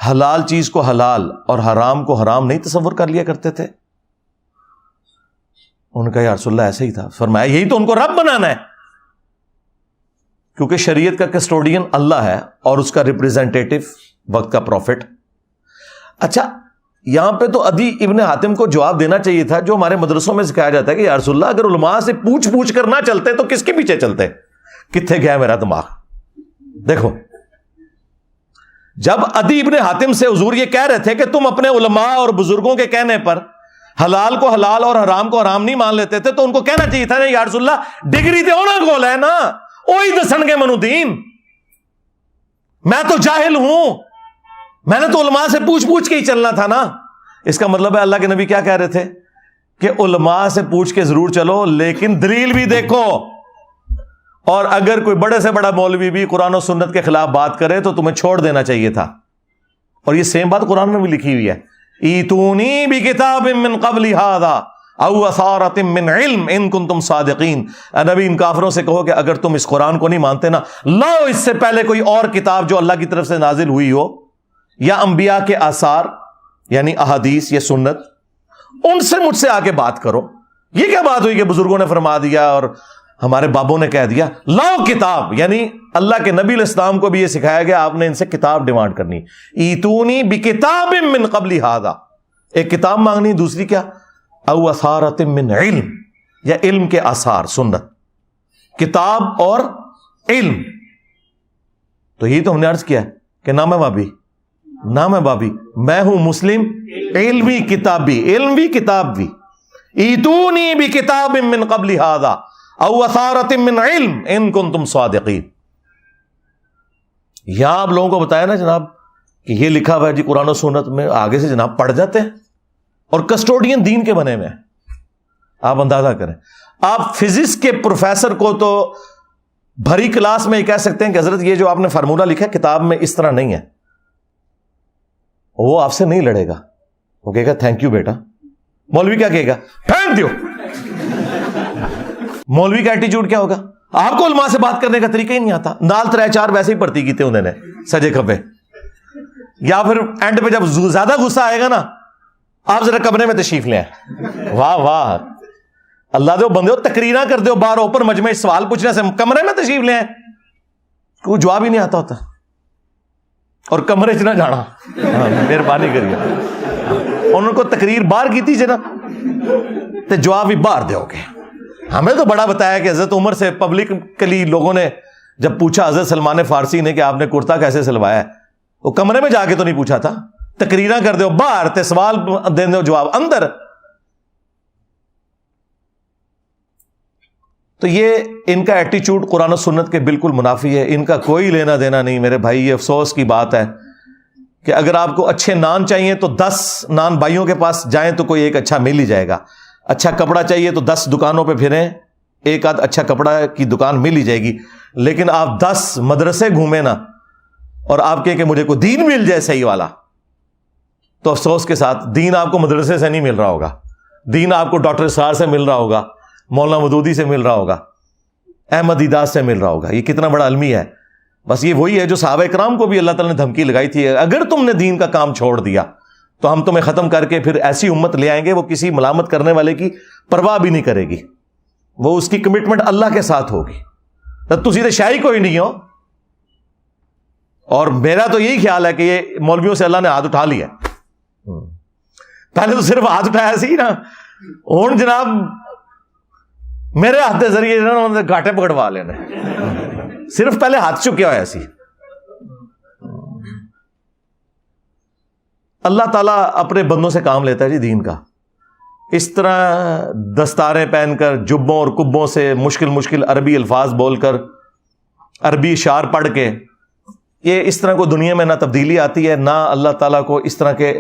Speaker 1: حلال چیز کو حلال اور حرام کو حرام نہیں تصور کر لیا کرتے تھے؟ ان کا یا رسول اللہ ایسے ہی تھا. فرمایا یہی تو ان کو رب بنانا ہے، کیونکہ شریعت کا کسٹوڈین اللہ ہے اور اس کا ریپریزنٹیٹو وقت کا پروفٹ. اچھا یہاں پہ تو عدی ابن حاتم کو جواب دینا چاہیے تھا، جو ہمارے مدرسوں میں سکھایا جاتا ہے کہ یا رسول اللہ اگر علماء سے پوچھ کر نہ چلتے تو کس کے پیچھے چلتے؟ کتنے گیا میرا دماغ. دیکھو جب عدی ابن حاتم سے حضور یہ کہہ رہے تھے کہ تم اپنے علماء اور بزرگوں کے کہنے پر حلال کو حلال اور حرام کو حرام نہیں مان لیتے تھے، تو ان کو کہنا چاہیے تھا یا رسول اللہ ڈگری تے ہونا گول ہے نا، وہی دسن گے منو دین، میں تو جاہل ہوں، میں نے تو علماء سے پوچھ کے ہی چلنا تھا نا. اس کا مطلب ہے اللہ کے نبی کیا کہہ رہے تھے کہ علماء سے پوچھ کے ضرور چلو لیکن دلیل بھی دیکھو، اور اگر کوئی بڑے سے بڑا مولوی بھی قرآن و سنت کے خلاف بات کرے تو تمہیں چھوڑ دینا چاہیے تھا. اور یہ سیم بات قرآن میں بھی لکھی ہوئی ہے، ایتونی بکتاب من قبل ھذا او اثارۃ من علم ان کنتم صادقین. نبی ان کافروں سے کہو کہ اگر تم اس قرآن کو نہیں مانتے نا، لاؤ اس سے پہلے کوئی اور کتاب جو اللہ کی طرف سے نازل ہوئی ہو، یا انبیاء کے آثار یعنی احادیث یا سنت، ان سے مجھ سے آ کے بات کرو. یہ کیا بات ہوئی کہ بزرگوں نے فرما دیا اور ہمارے بابوں نے کہہ دیا؟ لاؤ کتاب، یعنی اللہ کے نبی علیہ السلام کو بھی یہ سکھایا گیا آپ نے ان سے کتاب ڈیمانڈ کرنی. ایتونی بکتاب من قبل ھذا، ایک کتاب مانگنی، دوسری کیا؟ او اثارۃ من علم، یا علم کے آثار، سنت، کتاب اور علم. تو یہی تو ہم نے عرض کیا ہے کہ نام ہے بابی، نام ہے بابی، میں ہوں مسلم علمی کتابی، علم بھی کتاب بھی. ایتونی بکتاب من قبل ھذا او اثارۃ من علم ان کنتم صادقین. یہاں آپ لوگوں کو بتایا نا جناب کہ یہ لکھا ہوا ہے جی قرآن و سنت میں، آگے سے جناب پڑھ جاتے ہیں اور کسٹوڈین دین کے بنے ہوئے ہیں. آپ اندازہ کریں، آپ فزکس کے پروفیسر کو تو بھری کلاس میں یہ کہہ سکتے ہیں کہ حضرت یہ جو آپ نے فارمولہ لکھا ہے کتاب میں اس طرح نہیں ہے، وہ آپ سے نہیں لڑے گا، وہ کہے گا تھینک یو بیٹا. مولوی کیا کہے گا؟ Thank you. مولوی کا ایٹیچیوڈ کیا ہوگا؟ آپ کو علماء سے بات کرنے کا طریقہ ہی نہیں آتا، نال ترے چار ویسے ہی پڑتی کیتے انہوں نے سجے کھبے. یا پھر اینڈ پہ جب زیادہ غصہ آئے گا نا، آپ ذرا کمرے میں تشریف لیں. واہ واہ، اللہ دے بندے ہو، تقریراں کر دو باہر اوپر مجمع، سوال پوچھنے سے کمرے میں تشریف لیں، کوئی جواب ہی نہیں آتا ہوتا. اور کمرے چ نہ جانا، مہربانی کریے. انہوں کو تقریر باہر کی تھی جنا تے جواب بھی باہر دو گے. ہمیں تو بڑا بتایا کہ حضرت عمر سے پبلکلی لوگوں نے جب پوچھا حضرت سلمان فارسی نے کہ آپ نے کرتا کیسے سلوایا ہے، وہ کمرے میں جا کے تو نہیں پوچھا تھا، تقریراں کر دو باہر تے سوال دے دو جواب اندر. تو یہ ان کا ایٹیچیوڈ قرآن و سنت کے بالکل منافی ہے، ان کا کوئی لینا دینا نہیں میرے بھائی. یہ افسوس کی بات ہے کہ اگر آپ کو اچھے نان چاہیے تو 10 نان بھائیوں کے پاس جائیں تو کوئی ایک اچھا مل ہی جائے گا. اچھا کپڑا چاہیے تو 10 دکانوں پہ پھریں، ایک آدھ اچھا کپڑا کی دکان مل ہی جائے گی. لیکن آپ 10 مدرسے گھومیں نا اور آپ کہیں کہ مجھے کوئی دین مل جائے صحیح والا، تو افسوس کے ساتھ دین آپ کو مدرسے سے نہیں مل رہا ہوگا، دین آپ کو ڈاکٹر اسرار سے مل رہا ہوگا، مولانا مودودی سے مل رہا ہوگا، احمد دیداس سے مل رہا ہوگا. یہ کتنا بڑا علمی ہے. بس یہ وہی ہے جو صحابہ کرام کو بھی اللہ تعالیٰ نے دھمکی لگائی تھی، اگر تم نے دین کا کام چھوڑ دیا تو ہم تمہیں ختم کر کے پھر ایسی امت لے آئیں گے وہ کسی ملامت کرنے والے کی پرواہ بھی نہیں کرے گی، وہ اس کی کمٹمنٹ اللہ کے ساتھ ہوگی. تو سیدھے شاہی کوئی نہیں ہو. اور میرا تو یہی خیال ہے کہ یہ مولویوں سے اللہ نے ہاتھ اٹھا لیا. پہلے تو صرف ہاتھ اٹھایا سی نا، ہوں جناب میرے ہاتھ کے ذریعے گھاٹے پکڑوا لینا. صرف پہلے ہاتھ چکیا ہوا سی. اللہ تعالیٰ اپنے بندوں سے کام لیتا ہے جی دین کا. اس طرح دستاریں پہن کر، جبوں اور کبوں سے مشکل عربی الفاظ بول کر، عربی اشعار پڑھ کے، یہ اس طرح کو دنیا میں نہ تبدیلی آتی ہے، نہ اللہ تعالیٰ کو اس طرح کے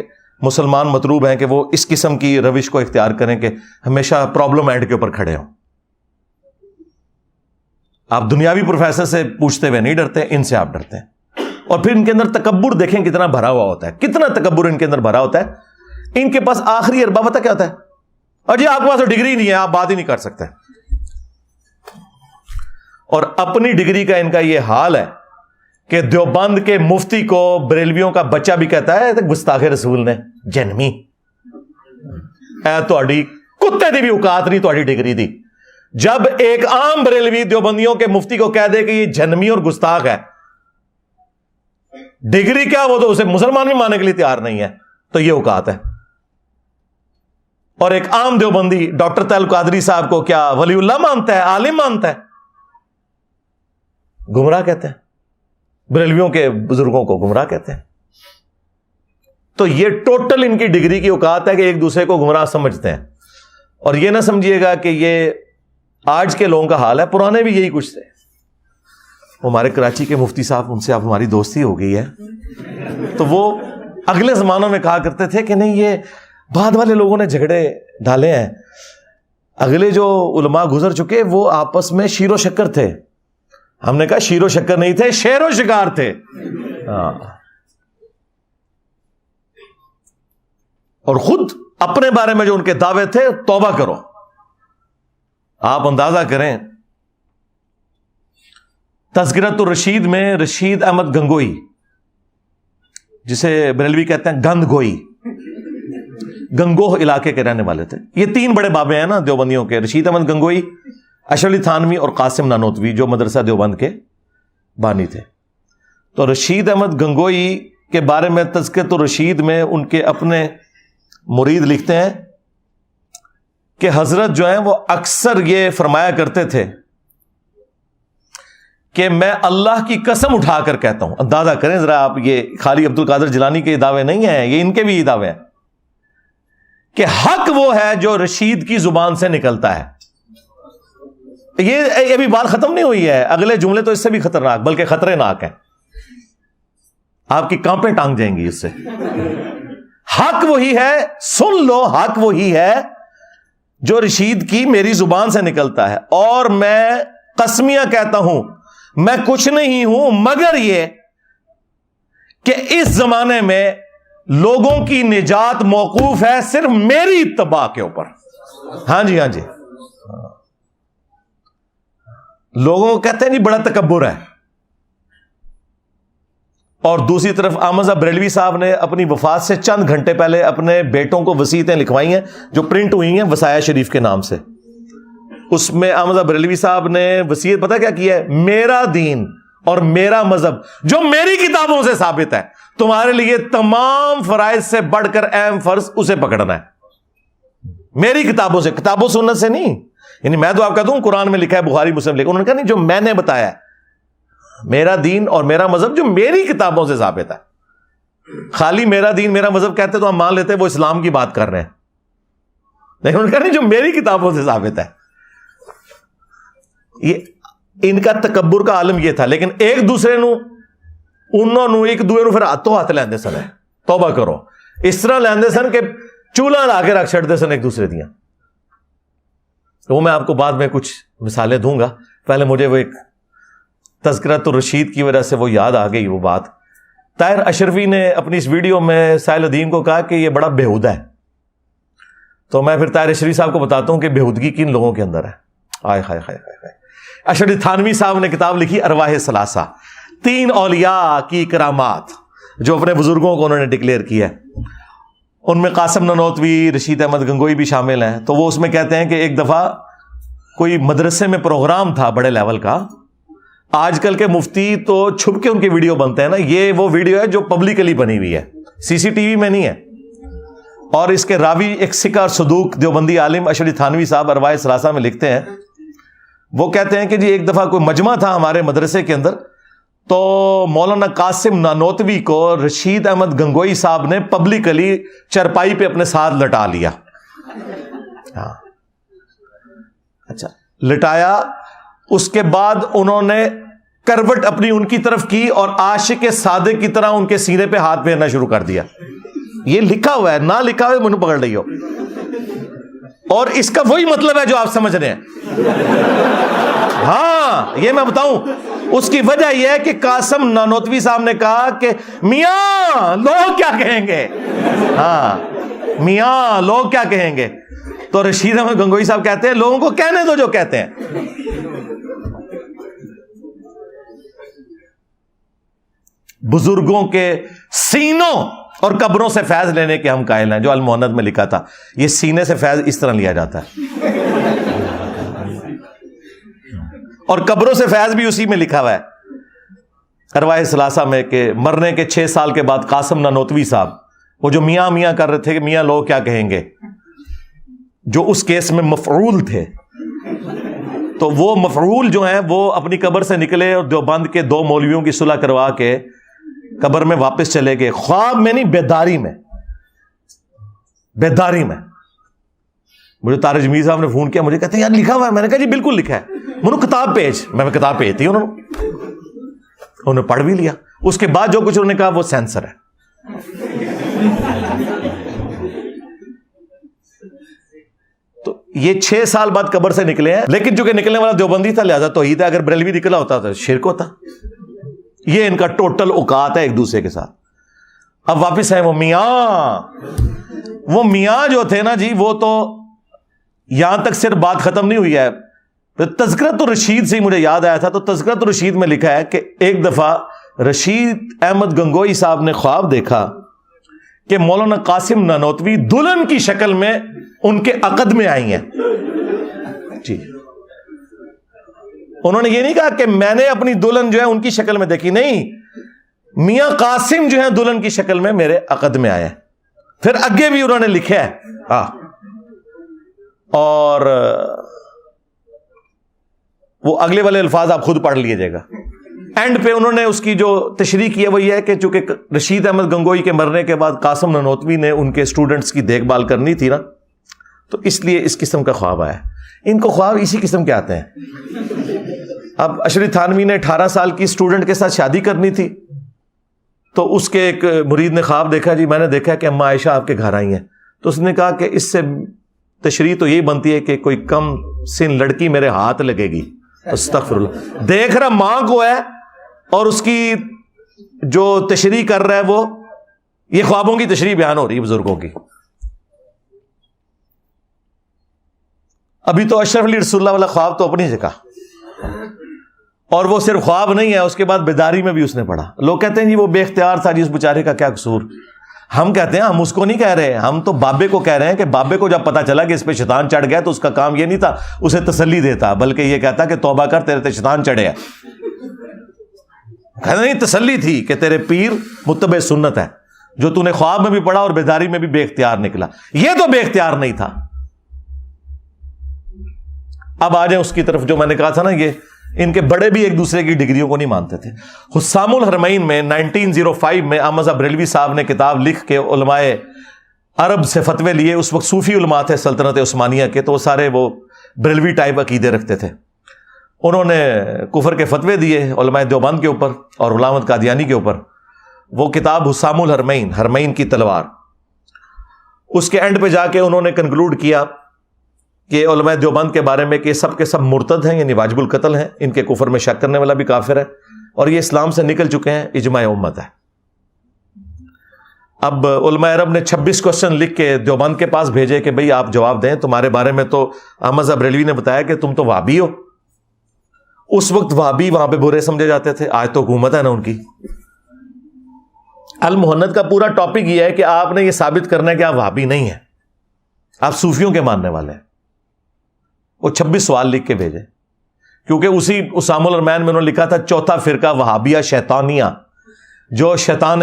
Speaker 1: مسلمان مطلوب ہیں کہ وہ اس قسم کی روش کو اختیار کریں کہ ہمیشہ پرابلم اینڈ کے اوپر کھڑے ہوں. آپ دنیاوی پروفیسر سے پوچھتے ہوئے نہیں ڈرتے، ان سے آپ ڈرتے ہیں. اور پھر ان کے اندر تکبر دیکھیں کتنا بھرا ہوا ہوتا ہے، کتنا تکبر ان کے اندر بھرا ہوتا ہے. ان کے پاس آخری اربا پتہ کیا ہوتا ہے؟ اور جی آپ کے پاس تو ڈگری نہیں ہے، آپ بات ہی نہیں کر سکتے. اور اپنی ڈگری کا ان کا یہ حال ہے کہ دیوبند کے مفتی کو بریلویوں کا بچہ بھی کہتا ہے گستاخ رسول نے جنمی. اے تہاڈی کتے دی بھی اوقات نہیں تہاڈی ڈگری دی. جب ایک عام بریلوی دیوبندیوں کے مفتی کو کہہ دے کہ یہ جنمی اور گستاخ ہے، ڈگری کیا وہ تو اسے مسلمان بھی ماننے کے لیے تیار نہیں ہے، تو یہ اوقات ہے. اور ایک عام دیوبندی ڈاکٹر طاہر القادری صاحب کو کیا ولی اللہ مانتا ہے، عالم مانتا ہے؟ گمراہ کہتے ہیں. بریلویوں کے بزرگوں کو گمراہ کہتے ہیں. تو یہ ٹوٹل ان کی ڈگری کی اوقات ہے کہ ایک دوسرے کو گمراہ سمجھتے ہیں. اور یہ نہ سمجھیے گا کہ یہ آج کے لوگوں کا حال ہے، پرانے بھی یہی کچھ تھے. ہمارے کراچی کے مفتی صاحب، ان سے اب ہماری دوستی ہو گئی ہے، تو وہ اگلے زمانوں میں کہا کرتے تھے کہ نہیں یہ بعد والے لوگوں نے جھگڑے ڈالے ہیں، اگلے جو علماء گزر چکے وہ آپس میں شیر و شکر تھے. ہم نے کہا شیر و شکر نہیں تھے، شیر و شکار تھے. اور خود اپنے بارے میں جو ان کے دعوے تھے، توبہ کرو. آپ اندازہ کریں، تذکرۃ الرشید میں رشید احمد گنگوئی، جسے بریلوی کہتے ہیں گند گوئی، گنگوہ علاقے کے رہنے والے تھے. یہ 3 بڑے بابے ہیں نا دیوبندیوں کے، رشید احمد گنگوئی، اشرف علی تھانوی اور قاسم نانوتوی، جو مدرسہ دیوبند کے بانی تھے. تو رشید احمد گنگوئی کے بارے میں تذکرۃ الرشید میں ان کے اپنے مرید لکھتے ہیں کہ حضرت جو ہیں وہ اکثر یہ فرمایا کرتے تھے کہ میں اللہ کی قسم اٹھا کر کہتا ہوں. اندازہ کریں ذرا آپ، یہ خالی عبد القادر جیلانی کے دعوے نہیں ہیں، یہ ان کے بھی یہ دعوے ہیں کہ حق وہ ہے جو رشید کی زبان سے نکلتا ہے. یہ ابھی بات ختم نہیں ہوئی ہے، اگلے جملے تو اس سے بھی خطرناک بلکہ خطرے ناک ہیں. آپ کی کانپیں ٹانگ جائیں گی اس سے. حق وہی ہے, سن لو, حق وہی ہے جو رشید کی میری زبان سے نکلتا ہے, اور میں قسمیاں کہتا ہوں میں کچھ نہیں ہوں مگر یہ کہ اس زمانے میں لوگوں کی نجات موقوف ہے صرف میری اتباع کے اوپر. ہاں جی, ہاں جی, لوگوں کو کہتے ہیں جی بڑا تکبر ہے. اور دوسری طرف احمد رضا بریلوی صاحب نے اپنی وفات سے چند گھنٹے پہلے اپنے بیٹوں کو وصیتیں لکھوائی ہیں جو پرنٹ ہوئی ہیں وصایا شریف کے نام سے. اس میں احمد رضا بریلوی صاحب نے وصیت پتہ کیا کی ہے؟ میرا دین اور میرا مذہب جو میری کتابوں سے ثابت ہے, تمہارے لیے تمام فرائض سے بڑھ کر اہم فرض اسے پکڑنا ہے. میری کتابوں سے, کتابوں سنت سے نہیں. یعنی میں تو آپ کہتا ہوں قرآن میں لکھا ہے, بخاری مسلم لکھا, انہوں نے کہا نہیں, جو میں نے بتایا ہے میرا دین اور میرا مذہب جو میری کتابوں سے ثابت ہے. خالی میرا دین میرا مذہب کہتے تو ہم مان لیتے وہ اسلام کی بات کر رہے ہیں, لیکن انہوں نے کہا نہیں, جو میری کتابوں سے ثابت ہے. یہ ان کا تکبر کا عالم یہ تھا. لیکن ایک دوسرے نو انہوں ایک دوسرے پھر ہاتھوں ہاتھ لیندے سن, توبہ کرو, اس طرح لیندے سن کہ چولہا لا کے رکھ چھڑتے سن ایک دوسرے دیاں. تو وہ میں آپ کو بعد میں کچھ مثالیں دوں گا. پہلے مجھے وہ ایک تذکرۃ الرشید کی وجہ سے وہ یاد آ گئی وہ بات. طاہر اشرفی نے اپنی اس ویڈیو میں ساحل الدین کو کہا کہ یہ بڑا بےہودہ ہے. تو میں پھر طاہر اشرفی صاحب کو بتاتا ہوں کہ بےہودگی کن لوگوں کے اندر ہے. آئے ہائے ہائے ہائے. اشرف تھانوی صاحب نے کتاب لکھی ارواح ثلاثہ, 3 اولیاء کی کرامات جو اپنے بزرگوں کو انہوں نے ڈکلیئر کیا ہے. ان میں قاسم نانوتوی, رشید احمد گنگوئی بھی شامل ہیں. تو وہ اس میں کہتے ہیں کہ ایک دفعہ کوئی مدرسے میں پروگرام تھا بڑے لیول کا. آج کل کے مفتی تو چھپ کے ان کے ویڈیو بنتے ہیں نا, یہ وہ ویڈیو ہے جو پبلکلی بنی ہوئی ہے, سی سی ٹی وی میں نہیں ہے. اور اس کے راوی ایک سکہ اور صدوق دیوبندی عالم اشرف تھانوی صاحب ارواح ثلاثہ میں لکھتے ہیں, وہ کہتے ہیں کہ جی ایک دفعہ کوئی مجمع تھا ہمارے مدرسے کے اندر, تو مولانا قاسم نانوتوی کو رشید احمد گنگوئی صاحب نے پبلکلی چرپائی پہ اپنے ساتھ لٹا لیا. ہاں اچھا, لٹایا. اس کے بعد انہوں نے کروٹ اپنی ان کی طرف کی اور عاشق صادق کی طرح ان کے سینے پہ ہاتھ پھیرنا شروع کر دیا. یہ لکھا ہوا ہے, نہ لکھا ہوا مجھے پکڑ رہی ہو. اور اس کا وہی مطلب ہے جو آپ سمجھ رہے ہیں. ہاں یہ میں بتاؤں, اس کی وجہ یہ ہے کہ قاسم نانوتوی صاحب نے کہا کہ میاں لوگ کیا کہیں گے. ہاں میاں لوگ کیا کہیں گے. تو رشید احمد گنگوئی صاحب کہتے ہیں لوگوں کو کہنے دو جو کہتے ہیں. بزرگوں کے سینوں اور قبروں سے فیض لینے کے ہم قائل ہیں, جو المعند میں لکھا تھا. یہ سینے سے فیض اس طرح لیا جاتا ہے, اور قبروں سے فیض بھی اسی میں لکھا ہوا ہے ارواح ثلاثہ میں, کہ مرنے کے 6 سال کے بعد قاسم نانوتوی صاحب وہ جو میاں میاں کر رہے تھے کہ میاں لوگ کیا کہیں گے, جو اس کیس میں مفعول تھے, تو وہ مفعول جو ہیں وہ اپنی قبر سے نکلے اور دیوبند کے 2 مولویوں کی صلح کروا کے قبر میں واپس چلے گئے. خواب میں نہیں, بیداری میں, بیداری میں. مجھے طارق جمیل صاحب نے فون کیا, مجھے کہتے ہیں یار لکھا ہوا ہے. میں نے کہا جی بالکل لکھا ہے. انہوں نے کتاب بھیج, میں کتاب بھیج دی, انہوں نے پڑھ بھی لیا. اس کے بعد جو کچھ انہوں نے کہا وہ سینسر ہے. تو یہ 6 سال بعد قبر سے نکلے ہیں, لیکن چونکہ نکلنے والا دیوبندی تھا لہذا توحید ہے. اگر بریلوی نکلا ہوتا تو شرک ہوتا. یہ ان کا ٹوٹل اوقات ہے ایک دوسرے کے ساتھ. اب واپس ہے وہ میاں جو تھے نا جی, وہ تو یہاں تک صرف بات ختم نہیں ہوئی ہے. تذکرۃ الرشید سے مجھے یاد آیا تھا, تو تذکرۃ الرشید میں لکھا ہے کہ ایک دفعہ رشید احمد گنگوئی صاحب نے خواب دیکھا کہ مولانا قاسم نانوتوی دلہن کی شکل میں ان کے عقد میں آئی ہیں. جی انہوں نے یہ نہیں کہا کہ میں نے اپنی دلہن جو ہے ان کی شکل میں دیکھی, نہیں, میاں قاسم جو ہے دلہن کی شکل میں میرے عقد میں آئے. پھر آگے بھی انہوں نے لکھا ہے, اور وہ اگلے والے الفاظ آپ خود پڑھ لیجیے گا. اینڈ پہ انہوں نے اس کی جو تشریح کی ہے وہ یہ ہے کہ چونکہ رشید احمد گنگوئی کے مرنے کے بعد قاسم نانوتوی نے ان کے اسٹوڈنٹس کی دیکھ بھال کرنی تھی نا, تو اس لیے اس قسم کا خواب آیا. ان کو خواب اسی قسم کے آتے ہیں. اب اشرف تھانوی نے 18 سال کی اسٹوڈنٹ کے ساتھ شادی کرنی تھی, تو اس کے ایک مرید نے خواب دیکھا، جی میں نے دیکھا کہ اماں عائشہ آپ کے گھر آئی ہیں. تو اس نے کہا کہ اس سے تشریح تو یہی بنتی ہے کہ کوئی کم سن لڑکی میرے ہاتھ لگے گی. استغفر اللہ. دیکھ رہا ماں کو ہے اور اس کی جو تشریح کر رہا ہے وہ یہ خوابوں کی تشریح بیان ہو رہی ہے بزرگوں کی. ابھی تو اشرف علی رسول اللہ والا خواب تو اپنی جگہ، اور وہ صرف خواب نہیں ہے، اس کے بعد بیداری میں بھی اس نے پڑھا. لوگ کہتے ہیں جی وہ بے اختیار تھا، جی اس بیچارے کا کیا قصور. ہم کہتے ہیں ہم اس کو نہیں کہہ رہے، ہم تو بابے کو کہہ رہے ہیں کہ بابے کو جب پتا چلا کہ اس پہ شیطان چڑھ گیا تو اس کا کام یہ نہیں تھا اسے تسلی دیتا، بلکہ یہ کہتا کہ توبہ کر، تیرے تے شیطان چڑھے ہے. کہتے نہیں، تسلی تھی کہ تیرے پیر متبع سنت ہے، جو تو نے خواب میں بھی پڑھا اور بیداری میں بھی بے اختیار نکلا. یہ تو بے اختیار نہیں تھا. اب آ جائیں اس کی طرف جو میں نے کہا تھا نا، یہ ان کے بڑے بھی ایک دوسرے کی ڈگریوں کو نہیں مانتے تھے. حسام الحرمین میں 1905 میں احمد رضا بریلوی صاحب نے کتاب لکھ کے علماء عرب سے فتوے لیے. اس وقت صوفی علماء تھے سلطنت عثمانیہ کے، تو وہ سارے وہ بریلوی ٹائپ عقیدے رکھتے تھے. انہوں نے کفر کے فتوے دیے علماء دیوبند کے اوپر اور غلام احمد قادیانی کے اوپر. وہ کتاب حسام الحرمین، حرمین کی تلوار، اس کے اینڈ پہ جا کے انہوں نے کنکلوڈ کیا کہ علماء دیوبند کے بارے میں کہ سب کے سب مرتد ہیں، یعنی واجب القتل ہیں، ان کے کفر میں شک کرنے والا بھی کافر ہے، اور یہ اسلام سے نکل چکے ہیں، اجماع امت ہے. اب علماء عرب نے 26 کوسچن لکھ کے دیوبند کے پاس بھیجے کہ بھئی آپ جواب دیں، تمہارے بارے میں تو احمد رضا بریلوی نے بتایا کہ تم تو وہابی ہو. اس وقت وہابی وہاں پہ برے سمجھے جاتے تھے، آج تو حکومت ہے نا ان کی. المہند کا پورا ٹاپک یہ ہے کہ آپ نے یہ ثابت کرنا ہے کہ آپ وہابی نہیں ہیں، آپ صوفیوں کے ماننے والے ہیں. وہ 26 سوال لکھ کے بھیجے، کیونکہ اسی اسام الحرمین میں انہوں نے لکھا تھا چوتھا فرقہ وہابیہ شیطانیہ، جو شیطان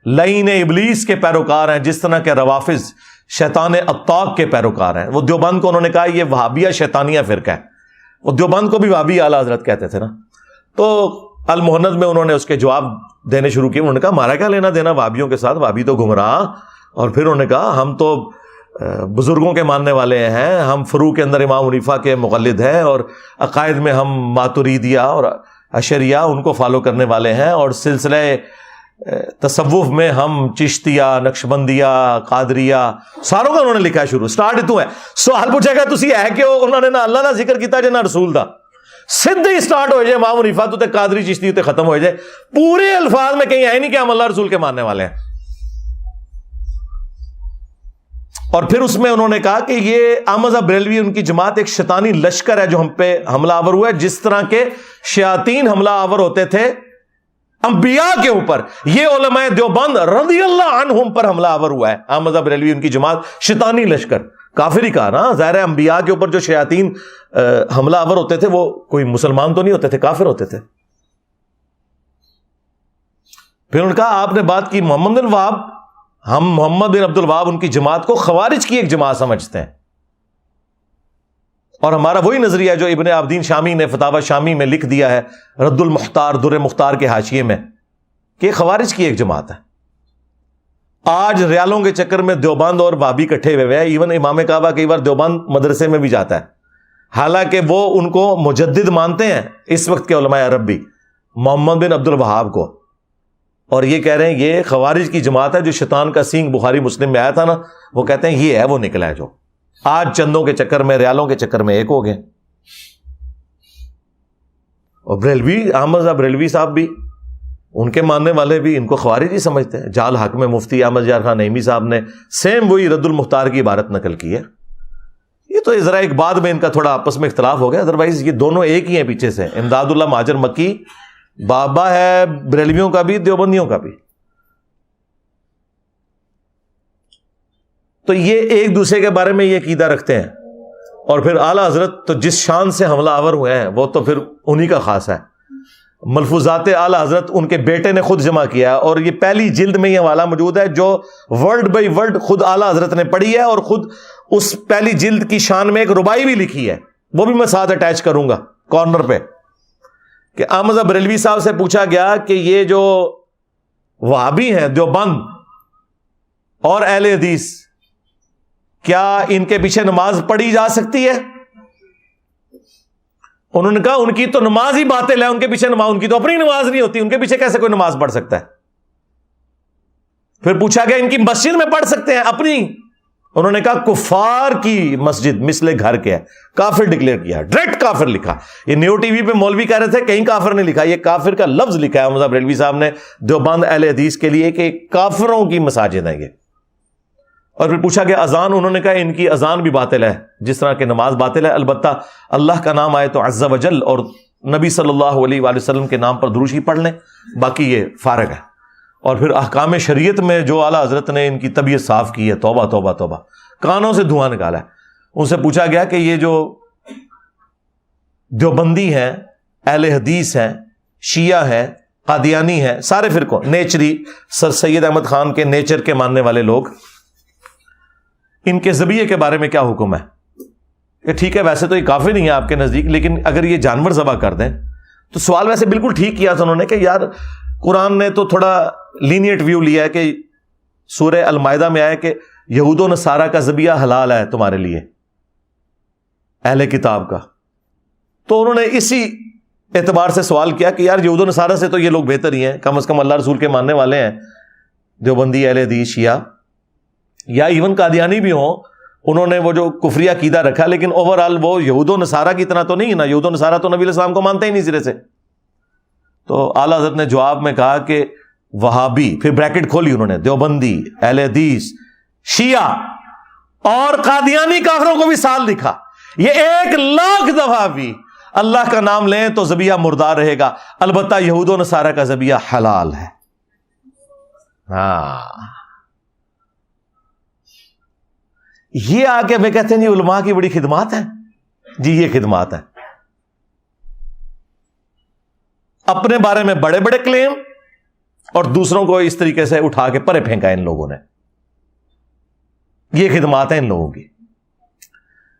Speaker 1: لعین ابلیس کے پیروکار ہیں، جس طرح کے روافظ شیطان اطاق کے پیروکار ہیں. وہ دیوبند کو انہوں نے کہا یہ وہابیہ شیطانیہ فرقہ ہے. وہ دیوبند کو بھی وہابی اعلیٰ حضرت کہتے تھے نا. تو المہند میں انہوں نے اس کے جواب دینے شروع کیے. انہوں نے کہا ہمارا کیا لینا دینا وہابیوں کے ساتھ، وہابی تو گمراہ. اور پھر انہوں نے کہا ہم تو بزرگوں کے ماننے والے ہیں، ہم فروع کے اندر امام حنیفہ کے مقلد ہیں، اور عقائد میں ہم ماتریدیہ اور اشریہ ان کو فالو کرنے والے ہیں، اور سلسلہ تصوف میں ہم چشتیہ، نقشبندیہ، قادریہ، ساروں کا انہوں نے لکھا شروع. سٹارٹ تو ہے. سوال پوچھے گا تسی ہے کہ انہوں نے نہ اللہ کا ذکر کیتا جے نہ رسول دا. سیدھے ہی سٹارٹ ہو جائے امام حنیفہ تو تے قادری چشتی تے ختم ہو جائے. پورے الفاظ میں کہیں ہے نہیں کہ ہم اللہ رسول کے ماننے والے ہیں. اور پھر اس میں انہوں نے کہا کہ یہ احمد رضا بریلوی ان کی جماعت ایک شیطانی لشکر ہے جو ہم پہ حملہ آور ہوا ہے، جس طرح کے شیاطین حملہ آور ہوتے تھے انبیاء کے اوپر. یہ علماء دیوبند رضی اللہ عنہم پر حملہ آور ہوا ہے. احمد رضا بریلوی ان کی جماعت شیطانی لشکر. کافر ہی کہا نا، ظاہر ہے انبیاء کے اوپر جو شیاطین حملہ آور ہوتے تھے وہ کوئی مسلمان تو نہیں ہوتے تھے، کافر ہوتے تھے. پھر انہوں نے کہا آپ نے بات کی محمد بن وہاب، ہم محمد بن عبد الوہاب ان کی جماعت کو خوارج کی ایک جماعت سمجھتے ہیں، اور ہمارا وہی نظریہ جو ابن عابدین شامی نے فتاوی شامی میں لکھ دیا ہے رد المختار در مختار کے حاشیے میں، کہ خوارج کی ایک جماعت ہے. آج ریالوں کے چکر میں دیوبند اور وہابی کٹھے ہوئے ہیں. ایون امام کعبہ کئی بار دیوبند مدرسے میں بھی جاتا ہے، حالانکہ وہ ان کو مجدد مانتے ہیں اس وقت کے علماء عرب بھی، محمد بن عبد الوہاب کو. اور یہ کہہ رہے ہیں یہ خوارج کی جماعت ہے جو شیطان کا سینگ بخاری مسلم میں آیا تھا نا، وہ کہتے ہیں یہ ہے وہ نکلا ہے جو آج چندوں کے چکر میں، ریالوں کے چکر میں ایک ہو گئے. اور بریلوی، احمد رضا بریلوی صاحب بھی، ان کے ماننے والے بھی ان کو خوارج ہی سمجھتے ہیں. جال حق میں مفتی احمد یار خان نعیمی صاحب نے سیم وہی رد المختار کی عبارت نقل کی ہے. یہ تو ذرا ایک بعد میں ان کا تھوڑا آپس میں اختلاف ہو گیا، ادروائز یہ دونوں ایک ہی ہیں پیچھے سے. امداد اللہ مہاجر مکی بابا ہے بریلویوں کا بھی دیوبندیوں کا بھی. تو یہ ایک دوسرے کے بارے میں یہ عقیدہ رکھتے ہیں. اور پھر اعلیٰ حضرت تو جس شان سے حملہ آور ہوئے ہیں وہ تو پھر انہی کا خاص ہے. ملفوظات اعلیٰ حضرت ان کے بیٹے نے خود جمع کیا، اور یہ پہلی جلد میں یہ حوالہ موجود ہے جو ورڈ بائی ورڈ خود اعلیٰ حضرت نے پڑھی ہے، اور خود اس پہلی جلد کی شان میں ایک ربائی بھی لکھی ہے، وہ بھی میں ساتھ اٹیچ کروں گا کارنر پہ. کہ احمد رضا بریلوی صاحب سے پوچھا گیا کہ یہ جو وہابی ہیں دیوبند اور اہل حدیث، کیا ان کے پیچھے نماز پڑھی جا سکتی ہے؟ انہوں نے کہا ان کی تو نماز ہی باطل ہے، ان کے پیچھے نماز، ان کی تو اپنی نماز نہیں ہوتی، ان کے پیچھے کیسے کوئی نماز پڑھ سکتا ہے؟ پھر پوچھا گیا ان کی مسجد میں پڑھ سکتے ہیں اپنی؟ انہوں نے کہا کفار کی مسجد مثل گھر کے ہے. کافر ڈکلیئر کیا, ڈائریکٹ کافر لکھا. یہ نیو ٹی وی پہ مولوی کہہ رہے تھے کہیں کافر نہیں لکھا, یہ کافر کا لفظ لکھا ہے احمد بریلوی صاحب نے دیوبند اہل حدیث کے لیے کہ کافروں کی مساجد ہیں یہ. اور پھر پوچھا گیا اذان, انہوں نے کہا ان کی اذان بھی باطل ہے جس طرح کہ نماز باطل ہے, البتہ اللہ کا نام آئے تو عز و جل اور نبی صلی اللہ علیہ وآلہ وسلم کے نام پر درود ہی پڑھ لیں, باقی یہ فارغ ہے. اور پھر احکام شریعت میں جو اعلیٰ حضرت نے ان کی طبیعت صاف کی ہے, توبہ توبہ توبہ, کانوں سے دھواں نکالا ہے. ان سے پوچھا گیا کہ یہ جو دیوبندی ہیں, اہل حدیث ہیں, شیعہ ہیں, قادیانی ہیں, سارے فرقوں, نیچری سر سید احمد خان کے نیچر کے ماننے والے لوگ, ان کے ذبیحے کے بارے میں کیا حکم ہے؟ کہ ٹھیک ہے ویسے تو یہ کافی نہیں ہے آپ کے نزدیک, لیکن اگر یہ جانور ذبح کر دیں تو سوال ویسے بالکل ٹھیک کیا تھا انہوں نے کہ یار قرآن نے تو تھوڑا لینیٹ ویو لیا ہے کہ سورہ المائدہ میں آیا کہ یہود و نصارہ کا ذبیحہ حلال ہے تمہارے لیے, اہل کتاب کا. تو انہوں نے اسی اعتبار سے سوال کیا کہ یار یہود و نصارہ سے تو یہ لوگ بہتر ہی ہیں, کم از کم اللہ رسول کے ماننے والے ہیں, دیوبندی, اہل حدیث, شیعہ یا ایون قادیانی بھی ہوں, انہوں نے وہ جو کفری عقیدہ رکھا, لیکن اوور آل وہ یہود و نصارہ کی طرح تو نہیں ہے نا. یہود و نصارہ تو نبی علیہ السلام کو مانتے ہی نہیں سرے سے. تو اعلیٰ حضرت نے جواب میں کہا کہ وہابی, پھر بریکٹ کھولی انہوں نے, دیوبندی, اہل حدیث, شیعہ اور قادیانی کافروں کو بھی سال لکھا. یہ 1,00,000 دفعہ بھی اللہ کا نام لیں تو ذبیحہ مردار رہے گا, البتہ یہود و نصارہ کا ذبیحہ حلال ہے. ہاں, یہ آ کے میں کہتے ہیں جی علماء کی بڑی خدمات ہیں. جی یہ خدمات ہیں. اپنے بارے میں بڑے بڑے کلیم اور دوسروں کو اس طریقے سے اٹھا کے پرے پھینکا ان لوگوں نے. یہ خدمات ہیں ان لوگوں کی.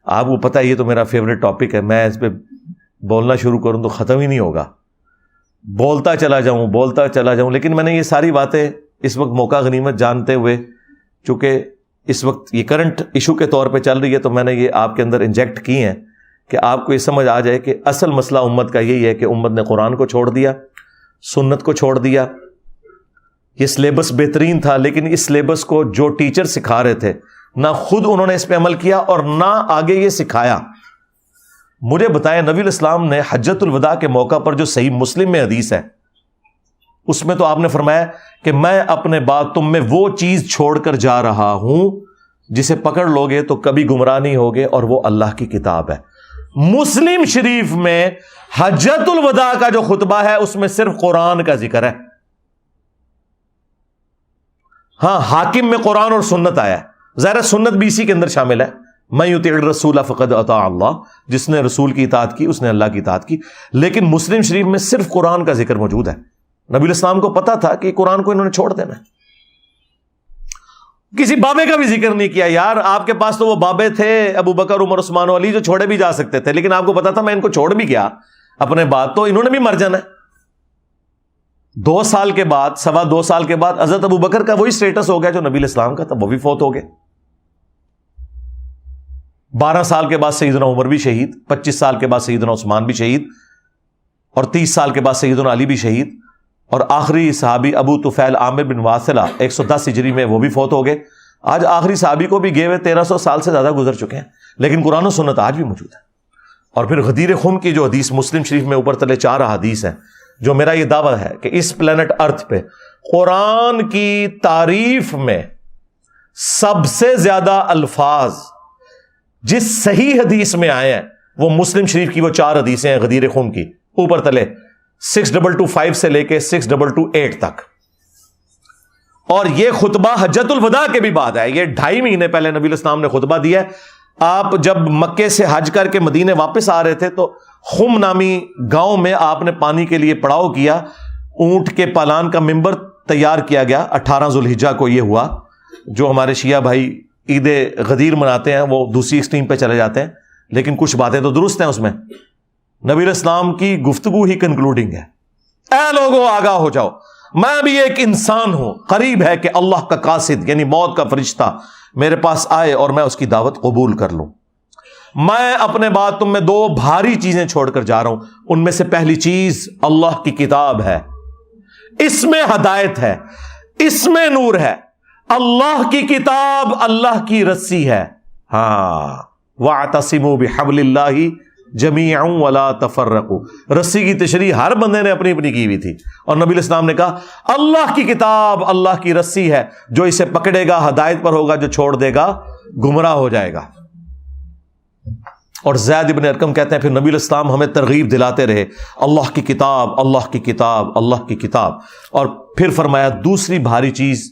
Speaker 1: آپ کو پتہ ہے یہ تو میرا فیوریٹ ٹاپک ہے, میں اس پہ بولنا شروع کروں تو ختم ہی نہیں ہوگا, بولتا چلا جاؤں. لیکن میں نے یہ ساری باتیں اس وقت موقع غنیمت جانتے ہوئے, چونکہ اس وقت یہ کرنٹ ایشو کے طور پہ چل رہی ہے, تو میں نے یہ آپ کے اندر انجیکٹ کی ہیں کہ آپ کو یہ سمجھ آ جائے کہ اصل مسئلہ امت کا یہی ہے کہ امت نے قرآن کو چھوڑ دیا, سنت کو چھوڑ دیا. یہ سلیبس بہترین تھا, لیکن اس سلیبس کو جو ٹیچر سکھا رہے تھے نہ خود انہوں نے اس پہ عمل کیا اور نہ آگے یہ سکھایا. مجھے بتائیں نبی الاسلام نے حجۃ الوداع کے موقع پر جو صحیح مسلم میں حدیث ہے اس میں تو آپ نے فرمایا کہ میں اپنے بعد تم میں وہ چیز چھوڑ کر جا رہا ہوں جسے پکڑ لوگے تو کبھی گمراہ نہیں ہوگے, اور وہ اللہ کی کتاب ہے. مسلم شریف میں حجۃ الوداع کا جو خطبہ ہے اس میں صرف قرآن کا ذکر ہے. ہاں حاکم میں قرآن اور سنت آیا ہے, ظاہر سنت بھی اسی کے اندر شامل ہے. من یطع الرسول فقد اطاع اللہ, جس نے رسول کی اطاعت کی اس نے اللہ کی اطاعت کی. لیکن مسلم شریف میں صرف قرآن کا ذکر موجود ہے. نبی الاسلام کو پتا تھا کہ قرآن کو انہوں نے چھوڑ دینا ہے. کسی بابے کا بھی ذکر نہیں کیا. یار آپ کے پاس تو وہ بابے تھے ابو بکر, عمر, عثمان و علی جو چھوڑے بھی جا سکتے تھے, لیکن آپ کو پتا تھا میں ان کو چھوڑ بھی گیا اپنے بعد تو انہوں نے بھی مر جانا ہے. 2 سال کے بعد, 2.25 سال کے بعد حضرت ابو بکر کا وہی سٹیٹس ہو گیا جو نبی علیہ السلام کا تھا, وہ بھی فوت ہو گئے. 12 سال کے بعد سیدنا عمر بھی شہید, 25 سال کے بعد سیدنا عثمان بھی شہید, اور 30 سال کے بعد سیدنا علی بھی شہید, اور آخری صحابی ابو طفیل عامر بن واصلہ 110 ہجری میں وہ بھی فوت ہو گئے. آج آخری صحابی کو بھی گئے ہوئے 1300 سال سے زیادہ گزر چکے ہیں, لیکن قرآن و سنت آج بھی موجود ہے. اور پھر غدیر خم کی جو حدیث مسلم شریف میں اوپر تلے 4 احادیث ہیں, جو میرا یہ دعویٰ ہے کہ اس پلانٹ ارتھ پہ قرآن کی تعریف میں سب سے زیادہ الفاظ جس صحیح حدیث میں آئے ہیں وہ مسلم شریف کی وہ 4 حدیثیں ہیں غدیر خم کی, اوپر تلے 6225 سے لے کے 6228 تک. اور یہ خطبہ حجۃ الوداع کے بھی بعد ہے. یہ 2.5 مہینے پہلے نبی الاسلام نے خطبہ دیا ہے. آپ جب مکے سے حج کر کے مدینے واپس آ رہے تھے تو خم نامی گاؤں میں آپ نے پانی کے لیے پڑاؤ کیا. اونٹ کے پالان کا ممبر تیار کیا گیا. 18 ذوالحجہ کو یہ ہوا. جو ہمارے شیعہ بھائی عید غدیر مناتے ہیں وہ دوسری ایکسٹریم پہ چلے جاتے ہیں, لیکن کچھ باتیں تو درست ہیں اس میں. نبی الاسلام کی گفتگو ہی کنکلوڈنگ ہے. اے لوگوں آگاہ ہو جاؤ, میں بھی ایک انسان ہوں, قریب ہے کہ اللہ کا قاصد یعنی موت کا فرشتہ میرے پاس آئے اور میں اس کی دعوت قبول کر لوں. میں اپنے بعد تم میں 2 بھاری چیزیں چھوڑ کر جا رہا ہوں. ان میں سے پہلی چیز اللہ کی کتاب ہے, اس میں ہدایت ہے, اس میں نور ہے. اللہ کی کتاب اللہ کی رسی ہے. ہاں وَاعْتَصِمُوا بِحَبْلِ اللَّهِ جَمِيعًا وَلَا تَفَرَّقُوا. رسی کی تشریح ہر بندے نے اپنی اپنی کی ہوئی تھی, اور نبی علیہ السلام نے کہا اللہ کی کتاب اللہ کی رسی ہے, جو اسے پکڑے گا ہدایت پر ہوگا, جو چھوڑ دے گا گمراہ ہو جائے گا. اور زید بن ارقم کہتے ہیں پھر نبی علیہ السلام ہمیں ترغیب دلاتے رہے اللہ کی کتاب اللہ کی کتاب اللہ کی کتاب. اور پھر فرمایا دوسری بھاری چیز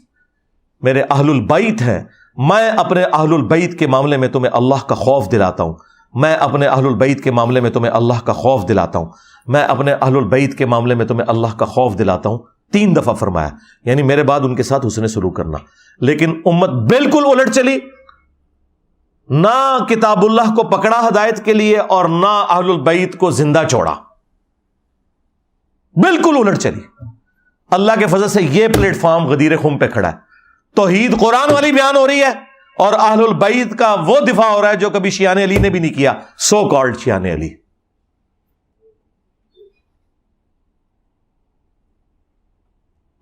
Speaker 1: میرے اہل البیت ہیں, میں اپنے اہل البیت کے معاملے میں تمہیں اللہ کا خوف دلاتا ہوں, میں اپنے اہل البیت کے معاملے میں تمہیں اللہ کا خوف دلاتا ہوں, میں اپنے اہل البیت کے معاملے میں تمہیں اللہ کا خوف دلاتا ہوں. 3 دفعہ فرمایا, یعنی میرے بعد ان کے ساتھ حسن سلوک کرنا. لیکن امت بالکل الٹ چلی, نہ کتاب اللہ کو پکڑا ہدایت کے لیے اور نہ اہل البیت کو زندہ چھوڑا, بالکل الٹ چلی. اللہ کے فضل سے یہ پلیٹ فارم غدیر خم پہ کھڑا ہے, توحید قرآن والی بیان ہو رہی ہے اور اہل البیت کا وہ دفاع ہو رہا ہے جو کبھی شیعان علی نے بھی نہیں کیا, سو کالڈ شیعان علی.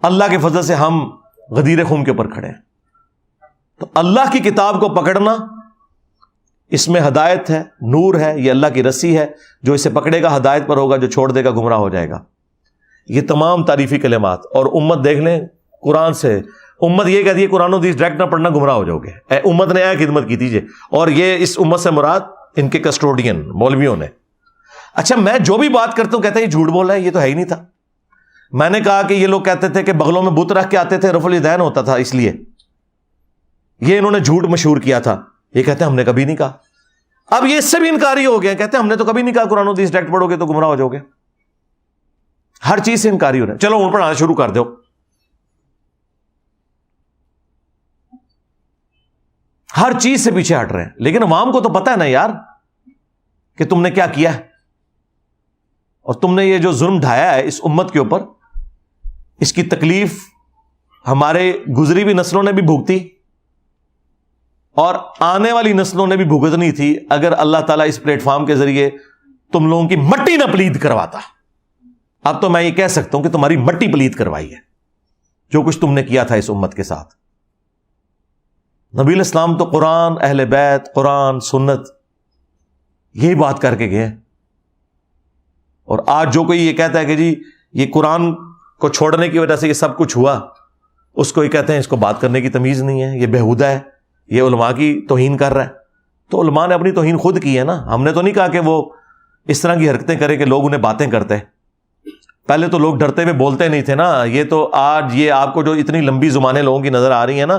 Speaker 1: اللہ کے فضل سے ہم غدیر خم کے اوپر کھڑے ہیں. تو اللہ کی کتاب کو پکڑنا, اس میں ہدایت ہے, نور ہے, یہ اللہ کی رسی ہے, جو اسے پکڑے گا ہدایت پر ہوگا, جو چھوڑ دے گا گمراہ ہو جائے گا. یہ تمام تعریفی کلمات. اور امت دیکھ لیں قرآن سے, امت یہ کہتی ہے قرآن و حدیث ڈائریکٹ نہ پڑھنا گمراہ ہو جاؤ گے. امت نے خدمت کی تھی اور یہ اس امت سے مراد ان کے کسٹوڈین مولویوں نے. اچھا میں جو بھی بات کرتا ہوں کہتے ہیں یہ جھوٹ بول رہا ہے, یہ تو ہے ہی نہیں تھا. میں نے کہا کہ یہ لوگ کہتے تھے کہ بغلوں میں بت رکھ کے آتے تھے, رفع الیدین ہوتا تھا, اس لیے یہ انہوں نے جھوٹ مشہور کیا تھا. یہ کہتے ہیں ہم نے کبھی نہیں کہا. اب یہ اس سے بھی انکاری ہو گئے, کہتے ہیں ہم نے تو کبھی نہیں کہا قرآن و حدیث ڈائریکٹ پڑھو گے تو گمراہ ہو جاؤ گے. ہر چیز سے انکاری ہو رہا ہے. چلو ان پڑھانا شروع کر دو. ہر چیز سے پیچھے ہٹ رہے ہیں, لیکن عوام کو تو پتہ ہے نا یار کہ تم نے کیا کیا ہے, اور تم نے یہ جو ظلم ڈھایا ہے اس امت کے اوپر, اس کی تکلیف ہمارے گزری ہوئی نسلوں نے بھی بھگتی اور آنے والی نسلوں نے بھی بھگتنی تھی اگر اللہ تعالیٰ اس پلیٹ فارم کے ذریعے تم لوگوں کی مٹی نہ پلید کرواتا. اب تو میں یہ کہہ سکتا ہوں کہ تمہاری مٹی پلید کروائی ہے جو کچھ تم نے کیا تھا اس امت کے ساتھ. نبی علیہ السلام تو قرآن, اہل بیت, قرآن, سنت, یہی بات کر کے گئے. اور آج جو کوئی یہ کہتا ہے کہ جی یہ قرآن کو چھوڑنے کی وجہ سے یہ سب کچھ ہوا, اس کو یہ کہتے ہیں اس کو بات کرنے کی تمیز نہیں ہے, یہ بےہودہ ہے, یہ علماء کی توہین کر رہا ہے. تو علماء نے اپنی توہین خود کی ہے نا, ہم نے تو نہیں کہا کہ وہ اس طرح کی حرکتیں کریں کہ لوگ انہیں باتیں کرتے. پہلے تو لوگ ڈرتے ہوئے بولتے نہیں تھے نا. یہ تو آج یہ آپ کو جو اتنی لمبی زبانیں لوگوں کی نظر آ رہی ہیں نا,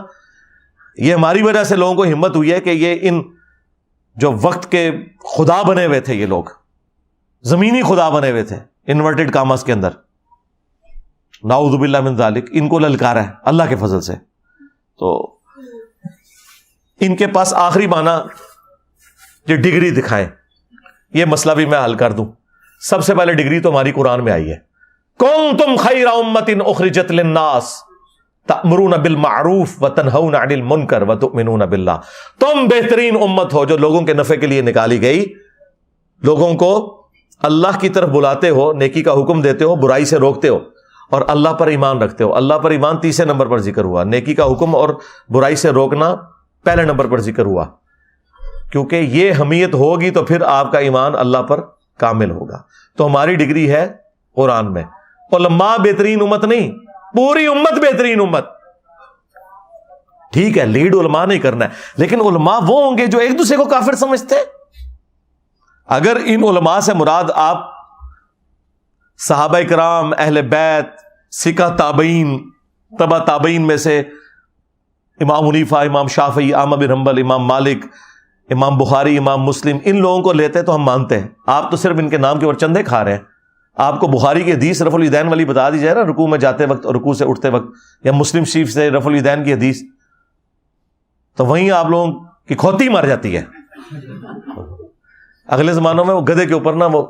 Speaker 1: یہ ہماری وجہ سے لوگوں کو ہمت ہوئی ہے کہ یہ ان جو وقت کے خدا بنے ہوئے تھے, یہ لوگ زمینی خدا بنے ہوئے تھے انورٹڈ کاماس کے اندر, نعوذ باللہ من ذالک, ان کو للکارا ہے اللہ کے فضل سے. تو ان کے پاس آخری معنی یہ ڈگری دکھائیں, یہ مسئلہ بھی میں حل کر دوں. سب سے پہلے ڈگری تو ہماری قرآن میں آئی ہے, کنتم خیر امۃ اخرجت للناس تأمرون بالمعروف وتنہون عن المنکر وتؤمنون باللہ. تم بہترین امت ہو جو لوگوں کے نفع کے لیے نکالی گئی, لوگوں کو اللہ کی طرف بلاتے ہو, نیکی کا حکم دیتے ہو, برائی سے روکتے ہو, اور اللہ پر ایمان رکھتے ہو. اللہ پر ایمان تیسرے نمبر پر ذکر ہوا, نیکی کا حکم اور برائی سے روکنا پہلے نمبر پر ذکر ہوا, کیونکہ یہ حمیت ہوگی تو پھر آپ کا ایمان اللہ پر کامل ہوگا. تو ہماری ڈگری ہے قرآن میں. علماء بہترین امت نہیں, پوری امت بہترین امت. ٹھیک ہے لیڈ علماء نہیں کرنا ہے, لیکن علماء وہ ہوں گے جو ایک دوسرے کو کافر سمجھتے ہیں. اگر ان علماء سے مراد آپ صحابہ کرام, اہل بیت, سکہ تابعین, تبع تابعین میں سے امام حنیفہ, امام شافعی, احمد بن حنبل, امام مالک, امام بخاری, امام مسلم, ان لوگوں کو لیتے تو ہم مانتے ہیں. آپ تو صرف ان کے نام کے اوپر چندے کھا رہے ہیں. آپ کو بخاری کی حدیث رفع الیدین والی بتا دی جائے نا, رکوع میں جاتے وقت اور رکوع سے اٹھتے وقت, یا مسلم شریف سے رفع الیدین کی حدیث, تو وہیں آپ لوگوں کی کھوتی مر جاتی ہے. اگلے زمانوں میں وہ گدھے کے اوپر نا وہ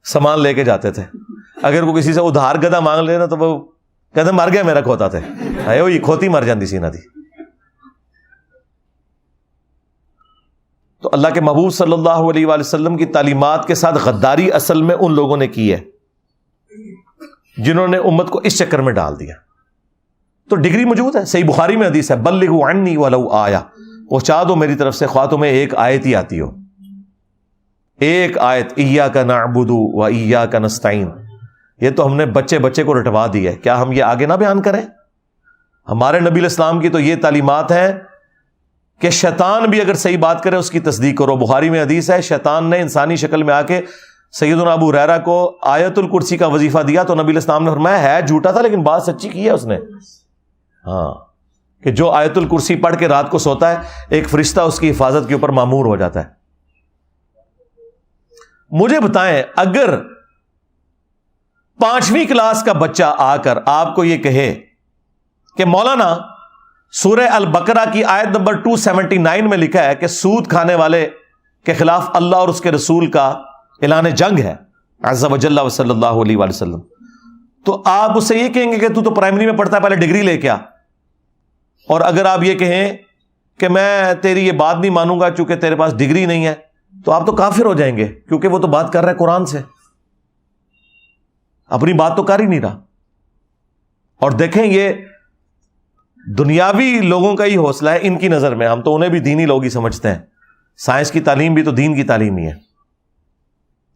Speaker 1: سامان لے کے جاتے تھے. اگر وہ کسی سے ادھار گدھا مانگ لے نا تو وہ کہتے مر گیا میرا کھوتا تھے, یہ کھوتی مر جاتی سی نہ تھی. تو اللہ کے محبوب صلی اللہ علیہ وآلہ وسلم کی تعلیمات کے ساتھ غداری اصل میں ان لوگوں نے کی ہے جنہوں نے امت کو اس چکر میں ڈال دیا. تو ڈگری موجود ہے. صحیح بخاری میں حدیث ہے بلغوا عنی ولو آیا، پہنچا دو میری طرف سے خواہ تمہیں ایک آیت ہی آتی ہو، ایک آیت ایاک نعبد و ایاک نستعین. یہ تو ہم نے بچے بچے کو رٹوا دی ہے، کیا ہم یہ آگے نہ بیان کریں؟ ہمارے نبی علیہ السلام کی تو یہ تعلیمات ہیں کہ شیطان بھی اگر صحیح بات کرے اس کی تصدیق کرو. بخاری میں حدیث ہے شیطان نے انسانی شکل میں آ کے سیدنا ابو ہریرہ کو آیت الکرسی کا وظیفہ دیا تو نبی علیہ السلام نے فرمایا ہے جھوٹا تھا لیکن بات سچی کی ہے اس نے. ہاں، کہ جو آیت الکرسی پڑھ کے رات کو سوتا ہے ایک فرشتہ اس کی حفاظت کے اوپر مامور ہو جاتا ہے. مجھے بتائیں اگر 5ویں کلاس کا بچہ آ کر آپ کو یہ کہے کہ مولانا سورہ البقرہ کی آیت نمبر 279 میں لکھا ہے کہ سود کھانے والے کے خلاف اللہ اور اس کے رسول کا اعلان جنگ ہے عز وجل و صلی اللہ علیہ وآلہ وسلم، تو آپ اس سے یہ کہیں گے کہ تو پرائمری میں پڑھتا ہے پہلے ڈگری لے کے آ. اور اگر آپ یہ کہیں کہ میں تیری یہ بات نہیں مانوں گا چونکہ تیرے پاس ڈگری نہیں ہے، تو آپ تو کافر ہو جائیں گے کیونکہ وہ تو بات کر رہا ہے قرآن سے، اپنی بات تو کر ہی نہیں رہا. اور دیکھیں یہ دنیاوی لوگوں کا ہی حوصلہ ہے ان کی نظر میں، ہم تو انہیں بھی دینی لوگ ہی سمجھتے ہیں. سائنس کی تعلیم بھی تو دین کی تعلیم ہی ہے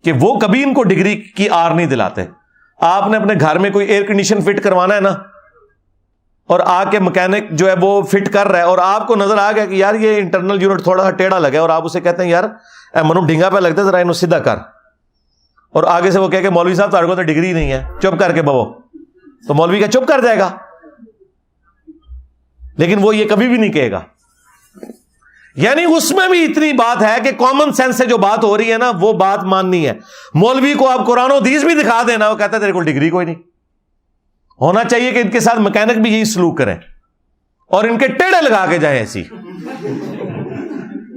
Speaker 1: کہ وہ کبھی ان کو ڈگری کی آر نہیں دلاتے. آپ نے اپنے گھر میں کوئی ایئر کنڈیشن فٹ کروانا ہے نا، اور آ کے مکینک جو ہے وہ فٹ کر رہا ہے اور آپ کو نظر آ گیا کہ یار یہ انٹرنل یونٹ تھوڑا سا ٹیڑھا لگا ہے، اور آپ اسے کہتے ہیں یار اے منو ڈھنگا پہ لگتا ہے ذرا انہوں سیدھا کر، اور آگے سے وہ کہے کہ مولوی صاحب تمہارے کو تو ڈگری نہیں ہے چپ کر کے بو، تو مولوی کا چپ کر جائے گا. لیکن وہ یہ کبھی بھی نہیں کہے گا. یعنی اس میں بھی اتنی بات ہے کہ کامن سینس سے جو بات ہو رہی ہے نا وہ بات ماننی ہے. مولوی کو آپ قرآن و حدیث بھی دکھا دینا، وہ کہتا ہے تیرے کو ڈگری کوئی نہیں. ہونا چاہیے کہ ان کے ساتھ مکینک بھی یہی سلوک کریں اور ان کے ٹیڑھے لگا کے جائیں ایسی،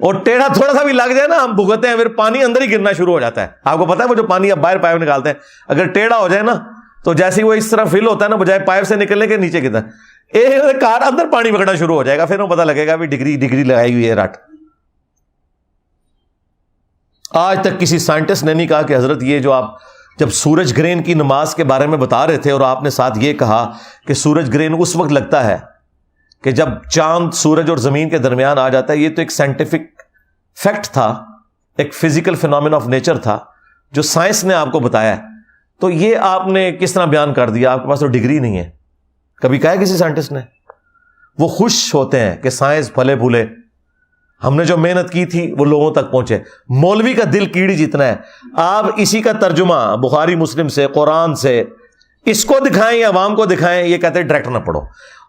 Speaker 1: اور ٹیڑھا تھوڑا سا بھی لگ جائے نا ہم بھگتے ہیں پھر پانی اندر ہی گرنا شروع ہو جاتا ہے. آپ کو پتا ہے وہ جو پانی آپ باہر پائپ نکالتے ہیں اگر ٹیڑھا ہو جائے نا تو جیسے وہ اس طرح فل ہوتا ہے نا بجائے پائپ سے نکلنے کے نیچے گرتا ہے، کار اندر پانی پکڑنا شروع ہو جائے گا، پھر وہ پتا لگے گا بھی ڈگری لگائی ہوئی ہے رٹ. آج تک کسی سائنٹسٹ نے نہیں کہا کہ حضرت یہ جو آپ جب سورج گرہن کی نماز کے بارے میں بتا رہے تھے اور آپ نے ساتھ یہ کہا کہ سورج گرہن اس وقت لگتا ہے کہ جب چاند سورج اور زمین کے درمیان آ جاتا ہے، یہ تو ایک سائنٹیفک فیکٹ تھا، ایک فزیکل فینومین آف نیچر تھا جو سائنس نے آپ کو بتایا ہے، تو یہ آپ نے کس طرح بیان کر دیا؟ آپ کے پاس تو ڈگری نہیں ہے. کبھی کہا ہے کسی سائنٹسٹ نے؟ وہ خوش ہوتے ہیں کہ سائنس پھلے پھولے، ہم نے جو محنت کی تھی وہ لوگوں تک پہنچے. مولوی کا دل کیڑی جتنا ہے، آپ اسی کا ترجمہ بخاری مسلم سے قرآن سے اس کو دکھائیں یا عوام کو دکھائیں، یہ کہتے ہیں ڈائریکٹ نہ پڑھو.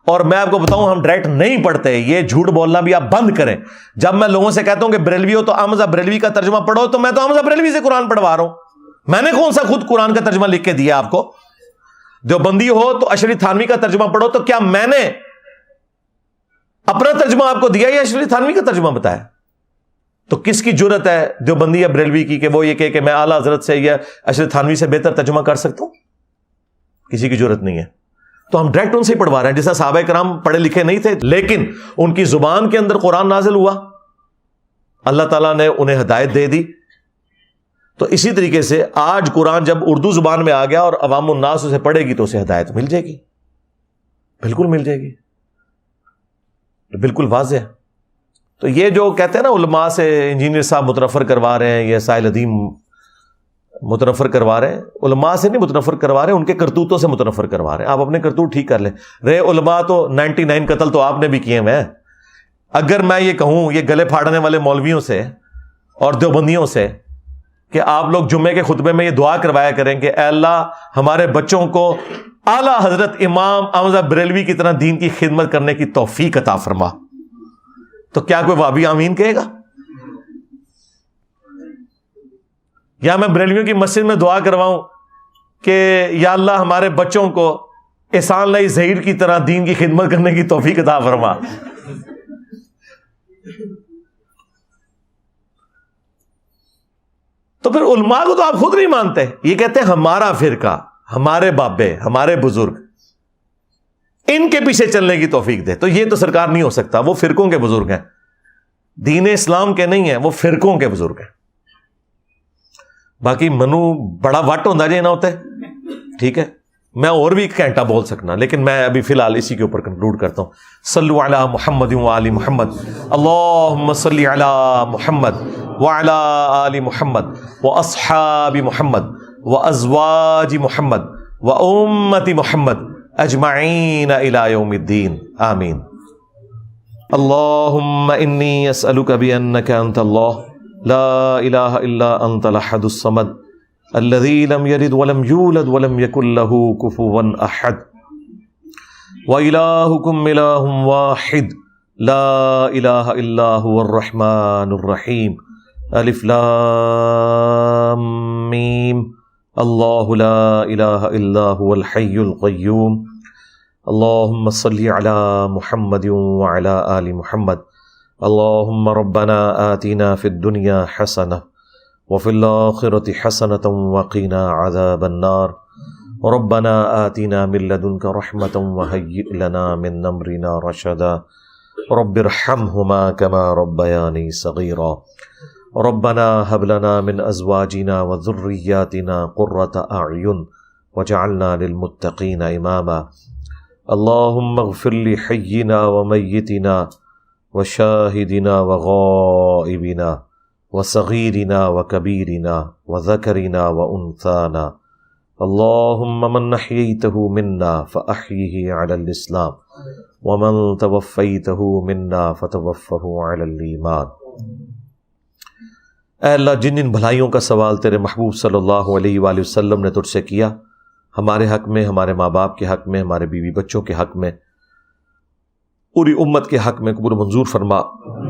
Speaker 1: اور میں آپ کو بتاؤں ہم ڈائریکٹ نہیں پڑھتے، یہ جھوٹ بولنا بھی آپ بند کریں. جب میں لوگوں سے کہتا ہوں کہ بریلوی ہو تو احمد بریلوی کا ترجمہ پڑھو، تو میں تو احمد بریلوی سے قرآن پڑھوا رہا ہوں. میں نے کون سا خود قرآن کا ترجمہ لکھ کے دیا آپ کو؟ دیوبندی ہو تو اشرف تھانوی کا ترجمہ پڑھو، تو کیا میں نے اپنا ترجمہ آپ کو دیا یا اشرف تھانوی کا ترجمہ بتایا؟ تو کس کی جرت ہے دیوبندی یا بریلوی کی کہ وہ یہ کہ میں اعلیٰ حضرت سے یا اشرف تھانوی سے بہتر ترجمہ کر سکتا ہوں؟ کسی کی جرت نہیں ہے. تو ہم ڈائریکٹ ان سے ہی پڑھوا رہے ہیں. جیسا صحابہ کرام پڑھے لکھے نہیں تھے لیکن ان کی زبان کے اندر قرآن نازل ہوا، اللہ تعالیٰ نے انہیں ہدایت دے دی. تو اسی طریقے سے آج قرآن جب اردو زبان میں آ گیا اور عوام الناس اسے پڑھے گی تو اسے ہدایت مل جائے گی، بالکل مل جائے گی، بالکل واضح ہے. تو یہ جو کہتے ہیں نا علماء سے انجینئر صاحب متنفر کروا رہے ہیں یا سائل ادیم متنفر کروا رہے ہیں، علماء سے نہیں متنفر کروا رہے ہیں، ان کے کرتوتوں سے متنفر کروا رہے ہیں. آپ اپنے کرتوت ٹھیک کر لیں. رہے علماء تو 99 قتل تو آپ نے بھی کیے ہوئے ہیں. اگر میں یہ کہوں یہ گلے پھاڑنے والے مولویوں سے اور دیوبندیوں سے کہ آپ لوگ جمعے کے خطبے میں یہ دعا کروایا کریں کہ اے اللہ ہمارے بچوں کو اعلیٰ حضرت امام احمد بریلوی کی طرح دین کی خدمت کرنے کی توفیق عطا فرما، تو کیا کوئی وہابی آمین کہے گا؟ یا میں بریلویوں کی مسجد میں دعا کرواؤں کہ یا اللہ ہمارے بچوں کو احسان اللہ ظہیر کی طرح دین کی خدمت کرنے کی توفیق عطا فرما؟ تو پھر علماء کو تو آپ خود نہیں مانتے. یہ کہتے ہیں ہمارا فرقہ، ہمارے بابے، ہمارے بزرگ، ان کے پیچھے چلنے کی توفیق دے. تو یہ تو سرکار نہیں ہو سکتا، وہ فرقوں کے بزرگ ہیں، دین اسلام کے نہیں ہیں، وہ فرقوں کے بزرگ ہیں. باقی منو بڑا وٹ ہوتا جی نہ ہوتے ٹھیک ہے، میں اور بھی ایک گھنٹہ بول سکنا، لیکن میں ابھی فی الحال اسی کے اوپر کنکلوڈ کرتا ہوں. صلو علی محمد وآل محمد، اللہم صلی علی محمد وعلی آل محمد واصحاب محمد وازواج محمد وامت محمد اجمعین الی یوم الدین، آمین. اللہم انی اسألک بانک انت اللہ لا الہ الا انت الاحد الصمد الذي لم يلد ولم يولد ولم يكن له كفوا احد وإلهكم إله واحد لا إله إلا هو الرحمن الرحيم الف لام میم اللہ لا إله إلا هو الحي القيوم اللهم صل على محمد وعلى آل محمد اللهم ربنا آتنا في الدنيا حسنة وفي الآخرة حسنة وقنا عذاب النار ربنا آتنا من لدنك رحمة وهيئ لنا من أمرنا رشدا رب ارحمهما كما ربياني صغيرا ربنا هب لنا من أزواجنا وذرياتنا قرة أعين وجعلنا للمتقين إماما اللهم اغفر لحينا وميتنا وشاهدنا وغائبنا وصغيرنا وكبيرنا وذكرنا وأنثانا اللهم من أحييته منا فأحيه على الإسلام ومن توفيته منا فتوفه على الإيمان. اے اللہ، جن جن بھلائیوں کا سوال تیرے محبوب صلی اللہ علیہ وآلہ وسلم نے تجھ سے کیا، ہمارے حق میں، ہمارے ماں باپ کے حق میں، ہمارے بیوی بچوں کے حق میں، پوری امت کے حق میں قبول منظور فرما.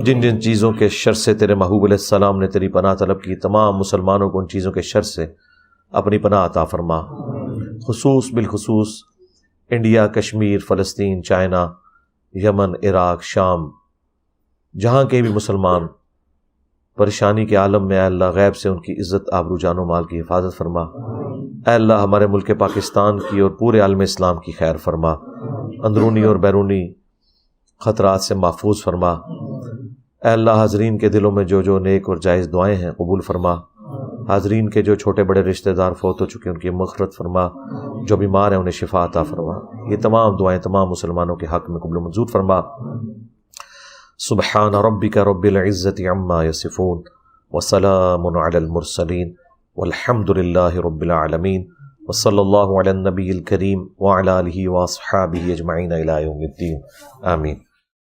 Speaker 1: جن جن چیزوں کے شر سے تیرے محبوب علیہ السلام نے تیری پناہ طلب کی، تمام مسلمانوں کو ان چیزوں کے شر سے اپنی پناہ عطا فرما. بالخصوص انڈیا، کشمیر، فلسطین، چائنا، یمن، عراق، شام، جہاں کے بھی مسلمان پریشانی کے عالم میں، اے اللہ غیب سے ان کی عزت، آبرو، جان و مال کی حفاظت فرما. اے اللہ ہمارے ملک پاکستان کی اور پورے عالم اسلام کی خیر فرما، اندرونی اور بیرونی خطرات سے محفوظ فرما. اے اللہ حاضرین کے دلوں میں جو جو نیک اور جائز دعائیں ہیں قبول فرما. حاضرین کے جو چھوٹے بڑے رشتہ دار فوت ہو چکے ان کی مغفرت فرما، جو بیمار ہیں انہیں شفا عطا فرما. یہ تمام دعائیں تمام مسلمانوں کے حق میں قبول و منظور فرما. سبحان ربک رب العزت عما یصفون وسلام علی المرسلین والحمد للہ رب العالمین وصلی اللہ علی النبی الکریم وعلی آلہ واصحابہ اجمعین الی یوم الدین، آمین.